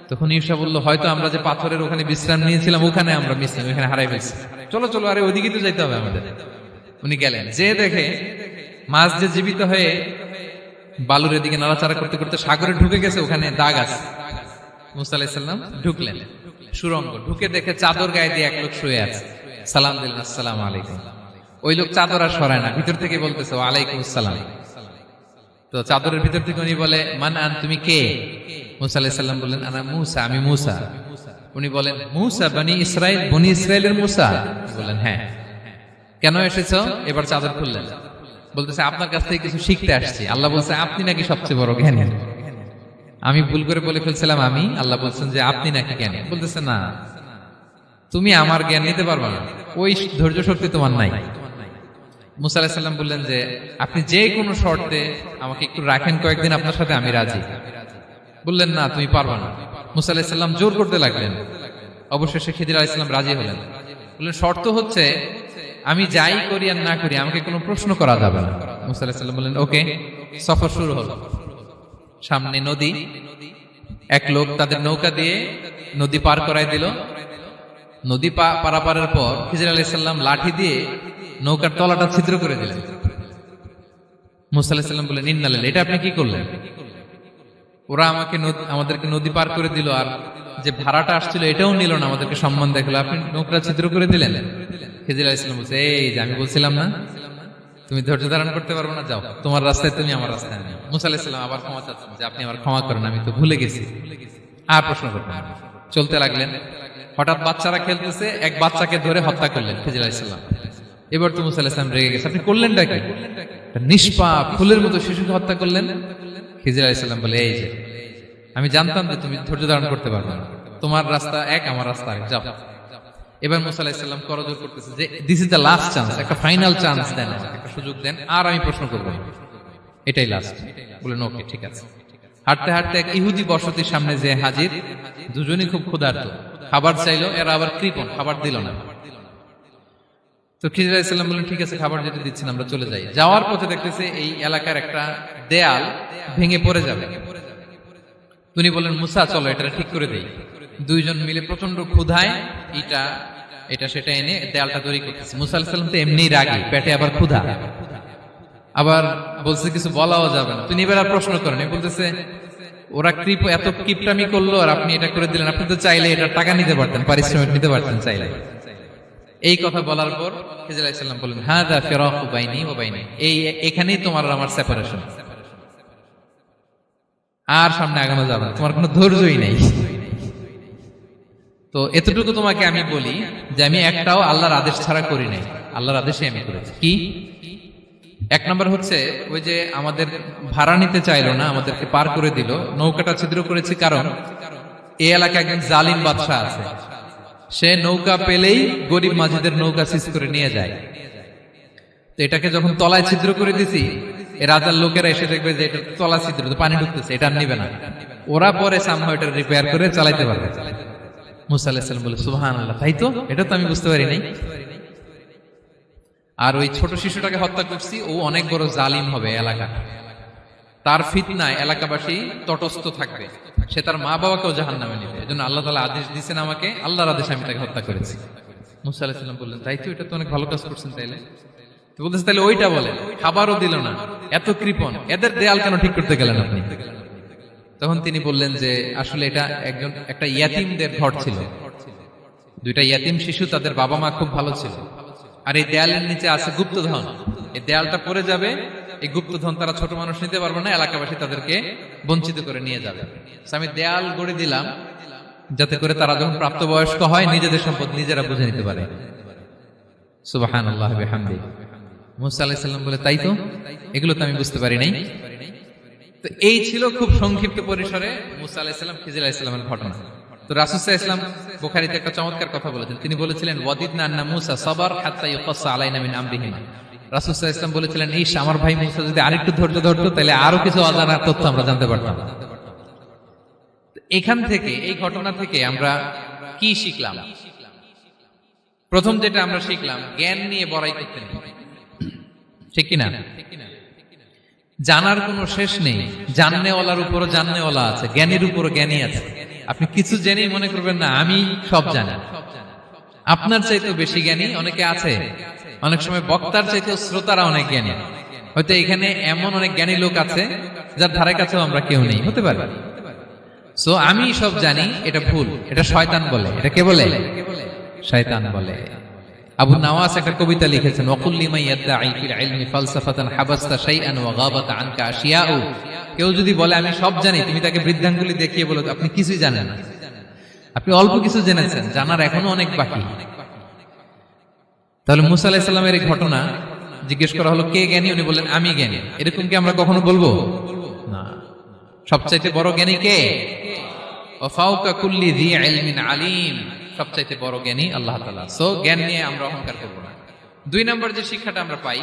তখন ইউশা বললো, হয়তো আমরা যে পাথরের ওখানে বিশ্রাম নিয়েছিলাম ওখানে আমরা মিসিং, ওখানে হারাই ফেলছি। চলো চলো, আরে ওইদিকে তো যাইতে হবে আমাদের। উনি গেলেন, যে দেখে মাছ যে জীবিত হয়ে বালুর এদিকে নাড়াচাড়া করতে করতে সাগরে ঢুকে গেছে, ওখানে দাগ আছে। মুসা আলাইহিস সালাম ঢুকলেন সুরঙ্গ, ঢুকে দেখে চাদর গায়ে দিয়ে এক লোক শুয়ে আছে। সালাম দিলেন, আসসালামু আলাইকুম। ওই লোক চাদর আর সরায় না, ভিতর থেকে বলতেছে ওয়ালাইকুম আসসালাম। তো চাদরের ভিতর থেকে উনি বলে মান আন, তুমি কে? মুসা আলাইহিস সালাম বললেন আনা মুসা, আমি মুসা। উনি বলেন মুসা বনি ইসরাইল, বনি ইসরাইলের মুসা? বলেন হ্যাঁ। কেন এসেছো? এবার চাদর খুললেন, বলতেছে আপনার কাছ থেকে কিছু শিখতে আসছি। আল্লাহ বলছে আপনি নাকি সবচেয়ে বড় জ্ঞানী। আমি ভুল করে বলে ফেলছিলাম আমি, আল্লাহ বলছেন যে আপনি নাকি জ্ঞানী। বলতেছে না, তুমি আমার জ্ঞান নিতে পারবে না, ওই ধৈর্য শক্তি তোমার নাই। মুসা আলাইহিস সালাম বললেন যে আপনি যে কোনো শর্তে আমাকে একটু রাখেন কয়েকদিন আপনার সাথে, আমি রাজি। বললেন না তুমি পারবে না। মুসা আলাইহিস সালাম জোর করতে লাগলেন, অবশেষে খিদির আলাইহিস সালাম রাজি হলেন। বললেন শর্ত হচ্ছে আমি যাই করি আর না করি আমাকে কোনো প্রশ্ন করা যাবে না। মুসা আলাইহিস সালাম বললেন ওকে। সফর শুরু হলো। সামনে নদী, এক লোক তাদের নৌকা দিয়ে নদী পার করায় দিল। নদী পারাপারের পর খিজির আলাইহিস সালাম লাঠি দিয়ে নৌকার তলাটা ছিদ্র করে দিলেন। মুসা আলাইহিস সালাম বললেন ইন্না লিল্লাহি, এটা আপনি কি করলেন? ওরা আমাদেরকে নদী পার করে দিল, আর যে ভাড়াটা আসছিল এটাও নিল না, আমাদেরকে সম্মান দেখালো, আপনি নৌকা ছিদ্র করে দিলেন। খিজির আলাইহিস সালাম বলছে এই যে আমি বলছিলাম না তুমি ধৈর্য ধারণ করতে পারবে না, যাও তোমার রাস্তায় তুমি, আমার রাস্তায় আমি। মুসা আলাইহিস সালাম আবার ক্ষমা চাচ্ছেন যে আপনি আমার ক্ষমা করেন, আমি তো ভুলে গেছি, আর প্রশ্ন করবেন না। চলতে লাগলেন। হঠাৎ বাচ্চারা খেলতেছে, এক বাচ্চাকে ধরে হত্যা করলেন খিজির আলাইহিস সালাম। এবার তো মুসা আলাইহিস সালাম রেগে গেছে, আপনি করলেনটা কি? নিষ্পাপ ফুলের মতো শিশুকে হত্যা করলেন। খিজির আলাইহিস সালাম বলে এই যে আমি জানতাম যে তুমি ধৈর্য ধারণ করতে পারবে না, তোমার রাস্তা এক, আমার রাস্তা এক, যাও। এবার মুসা আলাইহিস সালাম করজোর করতেছে যে this is the last chance, একটা ফাইনাল চান্স দেন, একটা সুযোগ দেন, আর আমি প্রশ্ন করবো না, এটাই লাস্ট। বলেন ওকে ঠিক আছে। হাঁটতে হাঁটতে এক ইহুদি বসতির সামনে যে হাজির, দুজনই খুব ক্ষুধার্ত, খাবার চাইলো, এরা আবার কৃপণ, খাবার দিল না। তো খিজির আলাইহিস সালাম বললেন ঠিক আছে, খাবার যেটা দিচ্ছেন আমরা চলে যাই। যাওয়ার পথে দেখতেছে এই এলাকার একটা দেয়াল ভেঙে পড়ে যাবে। তিনি বললেন মুসা চলো এটা ঠিক করে দেই। দুইজন মিলে প্রচন্ড ক্ষুধায় এটা সেটা এনে দেয়ালটা তৈরি করতেছে। মুসা আলাইহিস সালাম তো এমনিই রাগী, পেটে আবার ক্ষুধা, আবার বলছে কিছু বলাও যাবে না। তিনি এবার আর প্রশ্ন করেন, বলতেছে ওরা এত কিপটামি করলো আর আপনি এটা করে দিলেন, আপনি তো চাইলে এটা টাকা নিতে পারতেন, পারিশ্রমিক নিতে পারতেন চাইলে। এই কথা বলার পর খিজির আলাইহিস সালাম বললেন হাযা ফিরাকু বাইনি ওয়া বাইনি, এখানেই তোমার আর আমার সেপারেশন, আর সামনে আগানো যাবে না, তোমার কোনো ধৈর্যই নেই। তো এতটুকু তোমাকে আমি বলি যে আমি একটাও আল্লাহর আদেশ ছাড়া করি নাই, আল্লাহর আদেশে আমি করেছি। কি? এক নম্বর হচ্ছে ওই যে আমাদের ভাড়া নিতে চাইলো না, আমাদেরকে পার করে দিল, নৌকাটা ছিদ্র করেছি কারণ এই এলাকায় একজন জালিম বাদশাহ আছে, সে নৌকা পেলেই গরিব মাঝিদের নৌকা সিজ করে নিয়ে যায়। তো এটাকে যখন তলায় ছিদ্র করে দিছি, রাজার লোকেরা এসে দেখবে যে এটা তলা ছিদ্র, পানি ঢুকতেছে, এটা নিবে না, ওরা পরে সামহাও এটা রিপেয়ার করে চালাইতে পারবে। মুসা আলাইহিস সালাম বলে সুবহানাল্লাহ, তাই তো, এটা তো আমি বুঝতে পারি নাই। আর ওই ছোট শিশুটাকে হত্যা করছি, ও অনেক বড় জালিম হবে এলাকা, তার ফিতনায় এলাকাবাসী তটস্থ থাকবে, সে তার মা বাবাকেও জাহান্নামে নেবে। এজন্য আল্লাহ তাআলা আদেশ দিয়েছেন আমাকে, আল্লাহর আদেশে আমি তাকে হত্যা করেছি। মুসা আলাইহিস সালাম বললেন তাই তো, এটা তো অনেক ভালো কাজ করছেন। তাইলে তো বলতেছে তাহলে ওইটা বলেন, খাবারও দিল না, এত কৃপণ, এদের দেয়াল কেন ঠিক করতে গেলেন আপনি? তখন তিনি বললেন যে আসলে এটা একটা ইয়াতিমদের ঘর ছিল, দুইটা ইয়াতিম শিশু, তাদের বাবা মা খুব ভালো ছিল, আর এই দেয়ালের নিচে আছে গুপ্তধন, এই দেয়ালটা পড়ে যাবে, এই গুপ্তধন তারা ছোট মানুষ নিতে পারবে না, এলাকাবাসী তাদেরকে বঞ্চিত করে নিয়ে যাবে। আমি দেয়াল গড়ে দিলাম যাতে করে তারা যখন প্রাপ্তবয়স্ক হয় নিজেদের সম্পদ নিজেরা বুঝে নিতে পারে। সুবহানাল্লাহ বিহামদিহি। মুসা আলাইহিস সালাম বলে তাই তো, এগুলো তো আমি বুঝতে পারি নাই। তো এই ছিল খুব সংক্ষিপ্ত পরিসরে মুসা আলাইহিস সালাম খিজির আলাইহিস সালামের ঘটনা। তো রাসূল সাল্লাল্লাহু আলাইহি ওয়াসাল্লাম বুখারীতে একটা চমৎকার কথা বলেছেন, তিনি বলেছিলেন ওয়াদিদনা আন্না মুসা সাবার হাত্তা ইউকাসসা আলাইনা মিন আমরিহিমা। রাসূল সাল্লাল্লাহু আলাইহি ওয়াসাল্লাম বলেছিলেন ইস, আমার ভাই মুসা যদি আরেকটু ধৈর্য ধরতো তাহলে আরো কিছু অজানা তথ্য আমরা জানতে পারতাম। এখান থেকে, এই ঘটনা থেকে আমরা কি শিখলাম? প্রথম যেটা আমরা শিখলাম, জ্ঞান নিয়ে বড়াই করতে নেই, ঠিক কিনা? জানার কোনো শেষ নেই, জাননেওয়ালার উপরও জাননেওয়ালা আছে, জ্ঞানীর উপরও জ্ঞানী আছে। আপনি কিছু জেনেই মনে করবেন না আমি সব জানি, আপনার চাইতেও বেশি জ্ঞানী অনেকে আছে। অনেক সময় বক্তার চাইতেও শ্রোতারা অনেক জ্ঞানী। হয়তো এখানে এমন অনেক জ্ঞানী লোক আছে যার ধারে কাছেও আমরা কেউ নেই, হতে পারে। সো আমি সব জানি, এটা ভুল, এটা শয়তান বলে। এটা কে বলে? শয়তান বলে। আবু নাওয়াস একটা কবিতা লিখেছেন, ওয়াকুল লিমান ইয়াদঈ ফিল ইলমি ফালসাফাতান হাবাসতা শাইআন ওয়া গাবাত আনকা আশিয়াউ। কেউ যদি বলে আমি সব জানি, তুমি তাকে বৃদ্ধাঙ্গুলি দেখিয়ে বলো আপনি কিছুই জানেন না, আপনি অল্প কিছু জেনেছেন, জানার এখনো অনেক বাকি। তাহলে মুসা আলাইহিস সালামের এই ঘটনা জিজ্ঞেস করা হলো কে জ্ঞানী, উনি বললেন আমি জ্ঞানী। এরকম কি আমরা কখনো বলবো না? সবচাইতে বড় জ্ঞানী কে? ওয়া ফাওকা কুল্লি যী ইলমিন আলিম, সবচাইতে বড় জ্ঞানী আল্লাহ তাআলা। সো জ্ঞান নিয়ে আমরা অহংকার করব না। 2 নম্বর যে শিক্ষাটা আমরা পাই,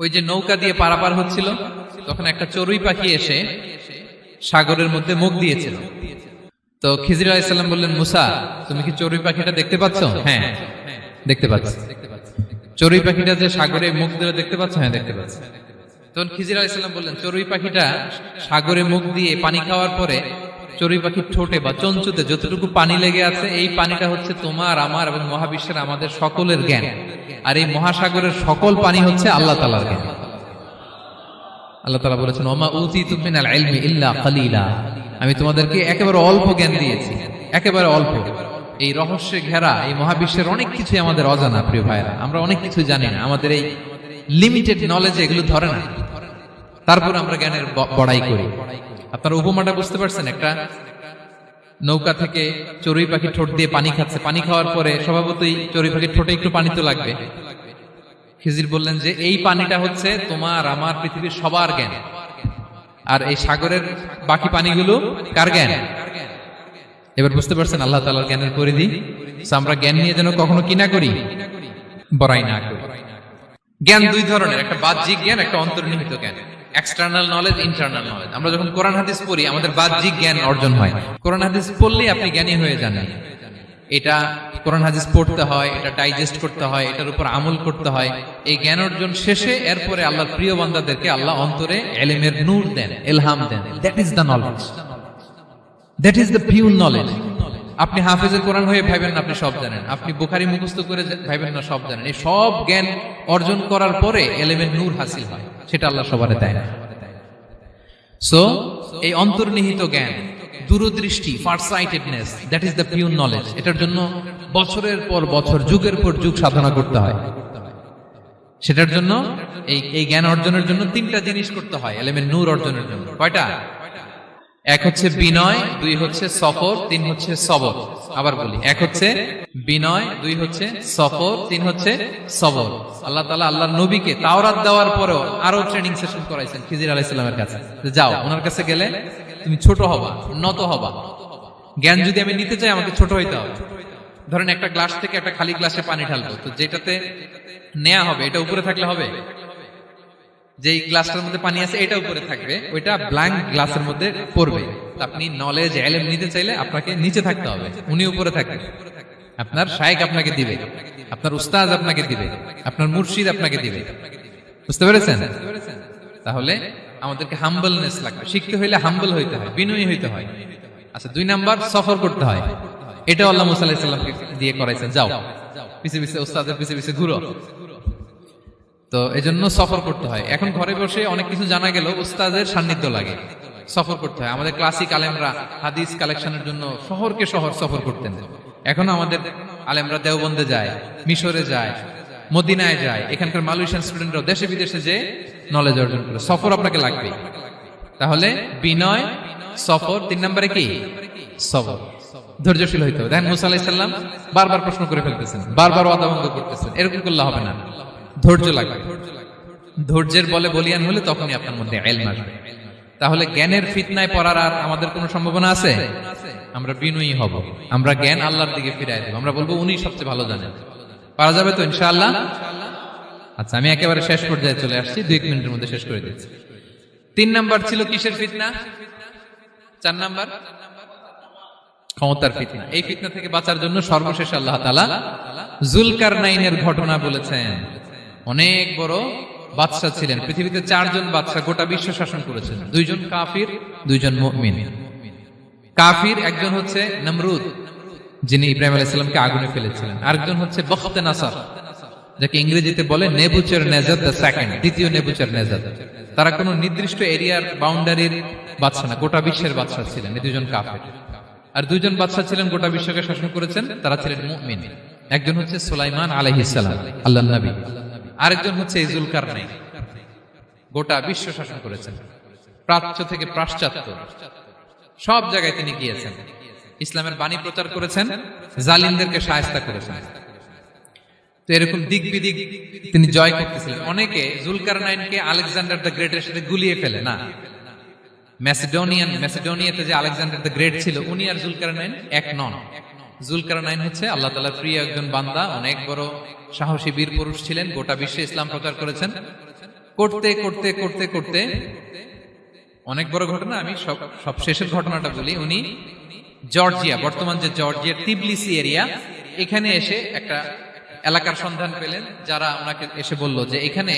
ওই যে নৌকা দিয়ে পারাপার হচ্ছিল, তখন একটা চড়ুই পাখি এসে সাগরের মধ্যে মুখ দিয়েছিল। তো খিজির আলাইহিস সালাম বললেন, মুসা তুমি কি চড়ুই পাখিটা দেখতে পাচ্ছ? হ্যাঁ দেখতে পাচ্ছি। চড়ুই পাখিটা যে সাগরে মুখ দিয়ে দেখতে পাচ্ছ? হ্যাঁ দেখতে পাচ্ছি। তখন খিজির আলাইহিস সালাম বললেন, চড়ুই পাখিটা সাগরে মুখ দিয়ে পানি খাওয়ার পরে চড়ুই পাখির ঠোঁটে বা চঞ্চুতে যতটুকু পানি লেগে আছে, এই পানিটা হচ্ছে তোমার আমার এবং মহাবিশ্বের আমাদের সকলের জ্ঞান, আর এই মহাসাগরের সকল পানি হচ্ছে আল্লাহ তাআলার জ্ঞান। আল্লাহ তাআলা বলেছেন, ওমা উতিতু মিনাল ইলমি ইল্লা কালিলা, আমি তোমাদেরকে একেবারে অল্প জ্ঞান দিয়েছি, একেবারে অল্প। এই রহস্যে ঘেরা এই মহাবিশ্বের অনেক কিছু আমাদের অজানা। প্রিয় ভাইরা, আমরা অনেক কিছু জানি না, আমাদের এই লিমিটেড নলেজ এগুলো ধরে না, তারপর আমরা জ্ঞানের বড়াই করি। আপনারা উপমাটা বুঝতে পারছেন? একটা নৌকা থেকে চড়ুই পাখি ঠোঁট দিয়ে পানি খাচ্ছে, পানি খাওয়ার পরে স্বভাবতই চড়ুই পাখির ঠোঁটে একটু পানি তো লাগবে। খিজির বললেন যে এই পানিটা হচ্ছে তোমার আমার পৃথিবীর সবার জ্ঞান, আর এই সাগরের বাকি পানিগুলো কার জ্ঞান? এবার বুঝতে পারছেন আল্লাহ তাআলার জ্ঞানের পরিধি। আমরা জ্ঞান নিয়ে যেন কখনো কি না করি, বড়াই না করি। জ্ঞান 2 ধরনের, একটা বাহ্যিক জ্ঞান, একটা অন্তর্নিহিত জ্ঞান। External knowledge, internal knowledge. আমরা যখন কোরআন হাদিস পড়ি আমাদের বাহ্যিক জ্ঞান অর্জন হয়। কোরআন হাদিস পড়লেই আপনি জ্ঞানী হয়ে যান। এটা কোরআন হাদিস পড়তে হয়, এটা ডাইজেস্ট করতে হয়, এটার উপর আমল করতে হয়। এই জ্ঞান অর্জন শেষে এরপরে আল্লাহর প্রিয় বান্দাদেরকে আল্লাহ অন্তরে ইলমের নূর দেন, ইলহাম দেন। That is the knowledge, that is the pure knowledge. আপনি হাফেজে কোরআন হয়ে ভাবেন না আপনি সব জানেন, আপনি বুখারী মুখস্থ করে ভাবেন না সব জানেন। এই সব জ্ঞান অর্জন করার পরে ইলমের নূর হাসিল হয়, সেটা আল্লাহ সবারে দেয় না। সো এই অন্তর্নিহিত জ্ঞান, দূরদৃষ্টি, farsightedness, that is the pure knowledge. এটার জন্য বছরের পর বছর, যুগের পর যুগ সাধনা করতে হয়। সেটার জন্য এই জ্ঞান অর্জনের জন্য 3টা জিনিস করতে হয় ইলমের নূর অর্জনের জন্য। কয়টা? 1 হচ্ছে বিনয়, 2 হচ্ছে সফর, 3 হচ্ছে সবর। আবার বলি, 1 হচ্ছে বিনয়, 2 হচ্ছে সফর, 3 হচ্ছে সবর। আল্লাহ তাআলা আল্লাহর নবীকে তাওরাত দেওয়ার পরেও আরো ট্রেনিং সেশন করাইছেন খিজির আলাইহিস সালামের কাছে। যাও ওনার কাছে গেলে তুমি ছোট হবা, নত হবা। জ্ঞান যদি আমি নিতে চাই আমাকে ছোট হইতে হবে। ধরেন একটা গ্লাস থেকে একটা খালি গ্লাসে পানি ঢালবো, তো যেটাতে নেওয়া হবে এটা উপরে থাকলে হবে? যেই গ্লাসটার মধ্যে পানি আছে এটা উপরে থাকবে, ওইটা ব্ল্যাঙ্ক গ্লাসের মধ্যে পড়বে। আপনি নলেজ ইলম নিতে চাইলে আপনাকে নিচে থাকতে হবে, উনি উপরে থাকবে। আপনার শায়েখ আপনাকে দিবে, আপনার উস্তাদ আপনাকে দিবে, আপনার মুর্শিদ আপনাকে দিবে। বুঝতে পেরেছেন? তাহলে আমাদেরকে হাম্বলনেস লাগবে। শিখতে হইলে হাম্বল হইতে হয়, বিনয়ী হইতে হয়। আচ্ছা, 2 নাম্বার সফর করতে হয়। এটা আল্লাহ মুসা আলাইহিস সালামকে দিয়ে করাইছেন, যাও পিছে পিছে উস্তাদের পিছে পিছে ঘুরো। তো এজন্য সফর করতে হয়। এখন ঘরে বসে অনেক কিছু জানা গেল, উস্তাদের সান্নিধ্য লাগে, সফর করতে হয়। আমাদের ক্লাসিক আলেমরা হাদিস কালেকশনের জন্য শহরকে শহর সফর করতেন। এখনো আমাদের আলেমরা দেওবন্দে যায়, মিশরে যায়, মদিনায় যায়। এখানকার মালয়েশিয়ান স্টুডেন্টরাও দেশে বিদেশে যে নলেজ অর্জন করে। সফর আপনাকে লাগবে। তাহলে বিনয়, সফর, 3 নম্বরে কি? সবর। ধৈর্যশীল হইতে হবে। দেখেন মুসা আলাইহিস সালাম বারবার প্রশ্ন করে ফেলতেছেন, বারবার ওয়াদা ভঙ্গ করতেছেন। এরকম করলে হবে না, ধৈর্য লাগবে। ধৈর্যের বলে বলিয়ান হলে তখনই আপনার মধ্যে ইলম আসবে। তাহলে জ্ঞানের ফিতনায় পড়ার আর আমাদের কোনো সম্ভাবনা আছে? আমরা বিনয়ী হব, আমরা জ্ঞান আল্লাহর দিকে ফিরাই দেব। আমরা বলবো উনি সবচেয়ে ভালো জানেন। পারা যাবে তো ইনশাআল্লাহ? আচ্ছা, আমি একেবারে শেষ পর্যায়ে চলে আসছি, 2 মিনিটের মধ্যে শেষ করে দিচ্ছি। 3 নাম্বার ছিল কিসের ফিতনা? 4 নাম্বার ক্ষমতার ফিতনা। এই ফিতনা থেকে বাঁচার জন্য সর্বশেষ আল্লাহ তাআলা যুলকারনাইনের ঘটনা বলেছেন। অনেক বড় বাদশা ছিলেন, পৃথিবীতে 4 জন বাদশা গোটা বিশ্ব শাসন করেছেন। 2 জন কাফির, 2 জন মুমিন। কাফির একজন হচ্ছে নমরুদ, যিনি ইব্রাহিম আলাইহিস সালামকে আগুনে ফেলেছিলেন। আরেকজন হচ্ছে বখতে নাসার, যাকে ইংরেজিতে বলে নেবুচারনেজার দ্য সেকেন্ড, দ্বিতীয় নেবুচারনেজার। তারা কোনো নির্দিষ্ট এরিয়ার বাউন্ডারির বাদশা না, গোটা বিশ্বের বাদশা ছিলেন। এই 2 জন কাফির। আর 2 জন বাদশা ছিলেন গোটা বিশ্বকে শাসন করেছেন, তারা ছিলেন মুমিন। একজন হচ্ছে সুলাইমান আলাইহিস সালাম, আল্লাহর নবী। আরেকজন হচ্ছে যুলকারনাইন, গোটা বিশ্ব শাসন করেছেন, প্রাচ্য থেকে পাশ্চাত্য সব জায়গায় তিনি গিয়েছেন, ইসলামের বাণী প্রচার করেছেন, জালিমদেরকে শায়েস্তা করেছেন। তো এরকম দিক বিদিক তিনি জয় করতেছিলেন। অনেকে জুলকারনাইনকে আলেকজান্ডার দ্য গ্রেটের সাথে গুলিয়ে ফেলে না। ম্যাসিডোনিয়াতে যে আলেকজান্ডার দ্য গ্রেট ছিল, উনি আর জুলকারনাইন এক নন। জুলকারনাইন হচ্ছে আল্লাহ তাআলার প্রিয় একজন বান্দা, অনেক বড় সাহসী বীর পুরুষ ছিলেন, গোটা বিশ্বে ইসলাম প্রচার করেছেন। করতে করতে করতে করতে অনেক বড় ঘটনা, আমি সব শেষের ঘটনাটা বলি। উনি জর্জিয়া, বর্তমান যে জর্জিয়ার তিবলিসি এরিয়া, এখানে এসে একটা এলাকার সন্ধান পেলেন, যারা ওনাকে এসে বলল যে এখানে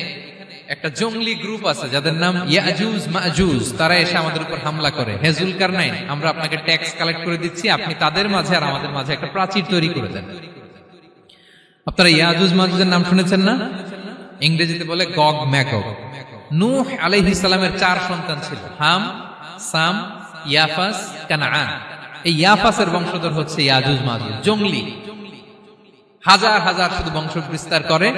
একটা জঙ্গলি গ্রুপ আছে যাদের নাম ইয়াজুজ মাজুজ, তারা এসে আমাদের উপর হামলা করে। হে জুলকারনাইন, আমরা আপনাকে ট্যাক্স কালেক্ট করে দিচ্ছি, আপনি তাদের মাঝে আর আমাদের মাঝে একটা প্রাচীর তৈরি করে দেন। আপনারা ইয়াজুজ মাজুজের নাম শুনেছেন না? ইংরেজিতে বলে গগ ম্যাগগ। নূহ আলাইহিস সালামের 4 সন্তান ছিল, হাম, সাম, ইয়াফাস, কানাআন। এই ইয়াফাসের বংশধর হচ্ছে ইয়াজুজ মাজুজ, জঙ্গলি, হাজার হাজার শুধু বংশ বিস্তার করে।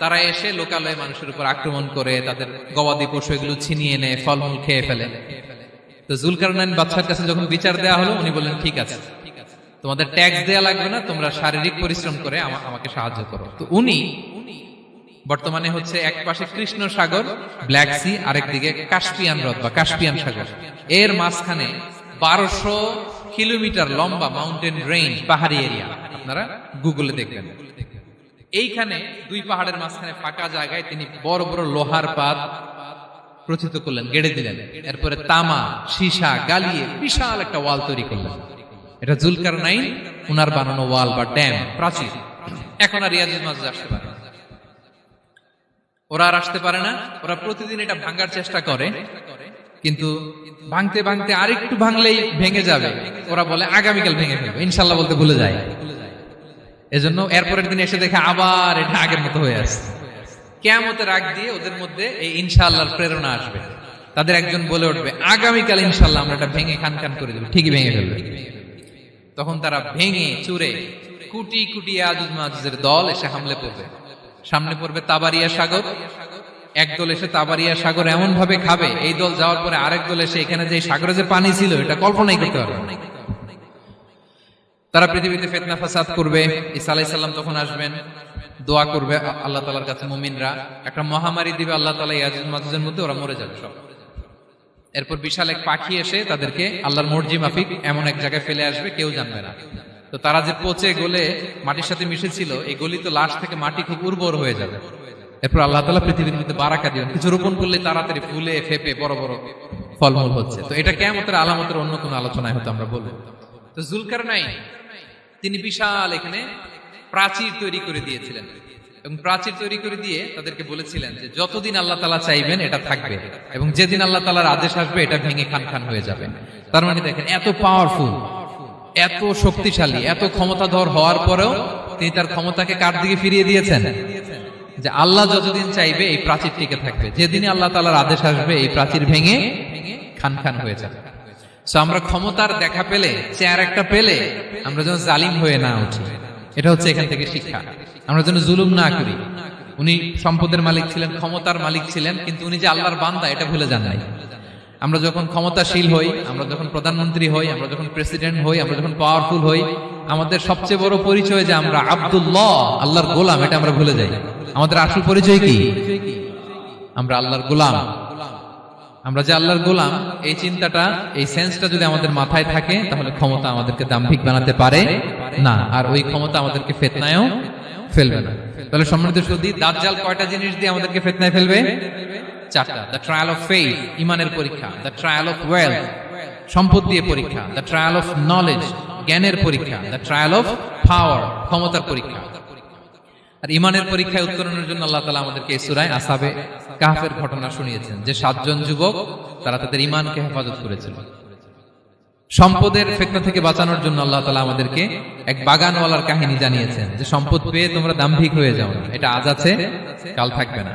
তারা এসে লোকালয়ে মানুষের উপর আক্রমণ করে, তাদের গবাদি পশু এগুলো ছিনিয়ে নেয়, ফলমূল খেয়ে ফেলে। তো জুলকারনাইন বাদশার কাছে যখন বিচার দেওয়া হলো, উনি বললেন ঠিক আছে, তোমাদের ট্যাক্স দেয়া লাগবে না, তোমরা শারীরিক পরিশ্রম করে আমাকে সাহায্য করো। তো উনি বর্তমানে হচ্ছে এক পাশে কৃষ্ণ সাগর, ব্ল্যাক সি, আরেকদিকে কাস্পিয়ান হ্রদ বা কাস্পিয়ান সাগর, এর মাঝখানে 1200 কিলোমিটার লম্বা মাউন্টেন রেঞ্জ, পাহাড়ি এরিয়া, আপনারা গুগলে দেখবেন। এইখানে 2 পাহাড়ের মাঝখানে ফাঁকা জায়গায় তিনি বড় বড় লোহার পাত প্রথিত করলেন, গেড়ে দিলেন। এরপরে তামা, সীসা গালিয়ে বিশাল একটা ওয়াল তৈরি করলেন। এটা জুলকারনাইন উনার বানানো ওয়াল বা ড্যাম, প্রাচীর। এখন আর ইয়াজুজ মাজুজ আসতে পারে না, ওরা আর আসতে পারে না। ওরা প্রতিদিন এটা ভাঙার চেষ্টা করে, কিন্তু ভাঙতে ভাঙতে আরেকটু ভাঙলেই ভেঙে যাবে। ওরা বলে আগামীকাল ভেঙে ফেলবে, ইনশাল্লাহ বলতে ভুলে যায়। এজন্য এরপরের দিন এসে দেখে আবার এটা আগের মতো হয়ে আসছে। কিয়ামতের আগ দিয়ে ওদের মধ্যে এই ইনশাআল্লাহর প্রেরণা আসবে। তাদের একজন বলে উঠবে, আগামীকাল ইনশাআল্লাহ আমরা এটা ভেঙে খান খান করে দেব, ঠিকই ভেঙে ফেলবে। তখন তারা ভেঙে চুরে কুটি কুটি ইয়াজুজ মাজুজের দল এসে হামলে পড়বে। সামনে পড়বে তাবারিয়া সাগর, একদল এসে তাবারিয়া সাগর এমন ভাবে খাবে, এই দল যাওয়ার পরে আরেক দল এসে এখানে যে সাগরে যে পানি ছিল এটা কল্পনাই করতে পারবে না। তারা পৃথিবীতে ফিতনা ফাসাদ করবে। ঈসা আলাইহিস সালাম তখন আসবেন, দোয়া করবে আল্লাহ তাআলার কাছে মুমিনরা, একটা মহামারী দিবে আল্লাহ তাআলা ইয়াজুজ মাজুজের মধ্যে, ওরা মরে যাবে সব। এরপর বিশাল এক পাখি এসে তাদেরকে আল্লাহর মর্জি মাফিক এমন এক জায়গায় ফেলে আসবে, কেউ জানবে না। তো তারা যে পচে গলে মাটির সাথে মিশেছিল, এই গলিত লাশ থেকে মাটি খুব উর্বর হয়ে যাবে। এরপর আল্লাহ তাআলা পৃথিবীর মধ্যে বারাকা দিবেন, কিছু রোপণ করলে তাড়াতাড়ি ফুলে ফেপে বড় বড় ফলমূল হচ্ছে। তো এটা কিয়ামতের আলামতের অন্য কোনো আলোচনায় হয়তো আমরা বলবো। তো জুলকারনাইন তিনি বিশাল এখানে প্রাচীর তৈরি করে দিয়েছিলেন, এবং প্রাচীর তৈরি করে দিয়ে তাদেরকে বলেছিলেন যে যতদিন আল্লাহ তাআলা চাইবেন এটা থাকবে, এবং যেদিন আল্লাহ তাআলার আদেশ আসবে এটা ভেঙে খান খান হয়ে যাবে। তার মানে দেখেন, এত পাওয়ারফুল, এত শক্তিশালী, এত ক্ষমতাধর হওয়ার পরেও তিনি তার ক্ষমতাকে কার দিকে ফিরিয়ে দিয়েছেন? যে আল্লাহ যতদিন চাইবে এই প্রাচীর টিকে থাকবে, যেদিনই আল্লাহ তাআলার আদেশ আসবে এই প্রাচীর ভেঙে খান খান হয়ে যাবে। সো আমরা ক্ষমতার দেখা পেলে, চেয়ার একটা পেলে, আমরা যেন জালিম হয়ে না উঠি, এটা হচ্ছে এখান থেকে শিক্ষা। আমরা যেন জুলুম না করি। উনি সম্পদের মালিক ছিলেন, ক্ষমতার মালিক ছিলেন, কিন্তু উনি যে আল্লাহর বান্দা এটা ভুলে যান নাই। আমরা যখন ক্ষমতাশীল হই, আমরা যখন প্রধানমন্ত্রী হই, আমরা যখন প্রেসিডেন্ট হই, আমরা যখন পাওয়ারফুল হই, আমাদের সবচেয়ে বড় পরিচয় যে আমরা আব্দুল্লাহ, আল্লাহর গোলাম, এটা আমরা ভুলে যাই। আমাদের আসল পরিচয় কি? আমরা আল্লাহর গোলাম। আমরা যে আল্লাহর গোলাম, এই চিন্তাটা, এই সেন্সটা যদি আমাদের মাথায় থাকে, তাহলে ক্ষমতা আমাদেরকে দাম্ভিক বানাতে পারে না, আর ওই ক্ষমতা আমাদেরকে ফিতনায়ও ফেলবে না। তাহলে সম্মানিত সুধী, দাজ্জাল কয়টা জিনিস দিয়ে আমাদেরকে ফিতনায় ফেলবে? 4টা। দ্য ট্রায়াল অফ ফেইথ, ইমানের পরীক্ষা; দ্য ট্রায়াল অফ ওয়েলথ, সম্পদ দিয়ে পরীক্ষা; দ্য ট্রায়াল অফ নলেজ, জ্ঞানের পরীক্ষা; দ্য ট্রায়াল অফ পাওয়ার, ক্ষমতার পরীক্ষা। আর ইমানের পরীক্ষায় উত্তরণের জন্য আল্লাহ তাআলা আমাদেরকে এই সূরায় আসহাবে কাহফের ঘটনা শুনিয়েছেন, যে 7 জন যুবক তারা তাদের ইমানকে হেফাজত করেছিল। সম্পদের ফিতনা থেকে বাঁচানোর জন্য আল্লাহ তাআলা আমাদেরকে এক বাগানওয়ালার কাহিনী জানিয়েছেন, যে সম্পদ পেয়ে তোমরা দাম্ভিক হয়ে যাও না, এটা আজ আছে কাল থাকবে না।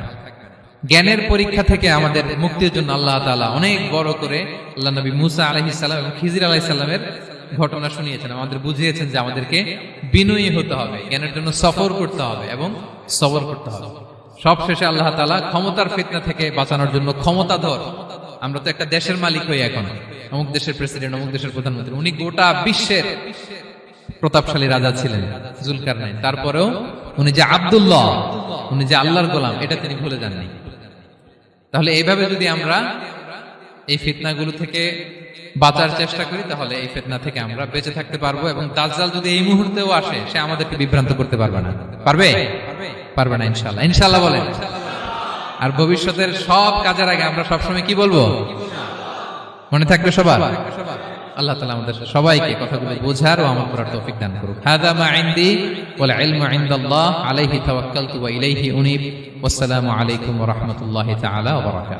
জ্ঞানের পরীক্ষা থেকে আমাদের মুক্তির জন্য আল্লাহ তাআলা অনেক বড় করে আল্লাহ নবী মুসা আলাইহিস সালাম এবং খিজির আলাইহিস সালামের ঘটনা শুনিয়েছেন, আমাদের বুঝিয়েছেন যে আমাদেরকে বিনয়ী হতে হবে, জ্ঞানের জন্য সফর করতে হবে এবং সবর করতে হবে। সব শেষে আল্লাহ তাআলা ক্ষমতার ফিতনা থেকে বাঁচানোর জন্য ক্ষমতাধর, আমরা তো একটা দেশের মালিক হই এখন, অমুক দেশের প্রেসিডেন্ট, অমুক দেশের প্রধানমন্ত্রী, উনি গোটা বিশ্বের প্রতাপশালী রাজা ছিলেন জুলকারনাইন। তারপরেও উনি যে আব্দুল্লাহ, উনি যে আল্লাহর গোলাম, এটা তিনি ভুলে যাননি। তাহলে এইভাবে যদি আমরা এই ফিতনাগুলো থেকে বাঁচার চেষ্টা করি, তাহলে এই ফিতনা থেকে আমরা বেঁচে থাকতে পারবো। এবং দাজ্জাল যদি এই মুহূর্তেও আসে, সে আমাদেরকে বিভ্রান্ত করতে পারবে না। পারবে? পারবে না ইনশাআল্লাহ। ইনশাআল্লাহ বলেন। আর ভবিষ্যতের সব কাজের আগে আমরা সবসময় কি বলবো? মনে থাকবে সবার? আল্লাহ তাআলা আমাদের সবাইকে কথাগুলো বোঝার ও আমল করার তৌফিক দান করুক। হাযা মা ইনদি ওয়াল ইলমু ইনদাল্লাহ আলাইহি তাওয়াক্কালতু ওয়া ইলাইহি উনীব। ওয়াসসালামু আলাইকুম ওয়া রাহমাতুল্লাহি তাআলা ওয়া বারাকাতুহু।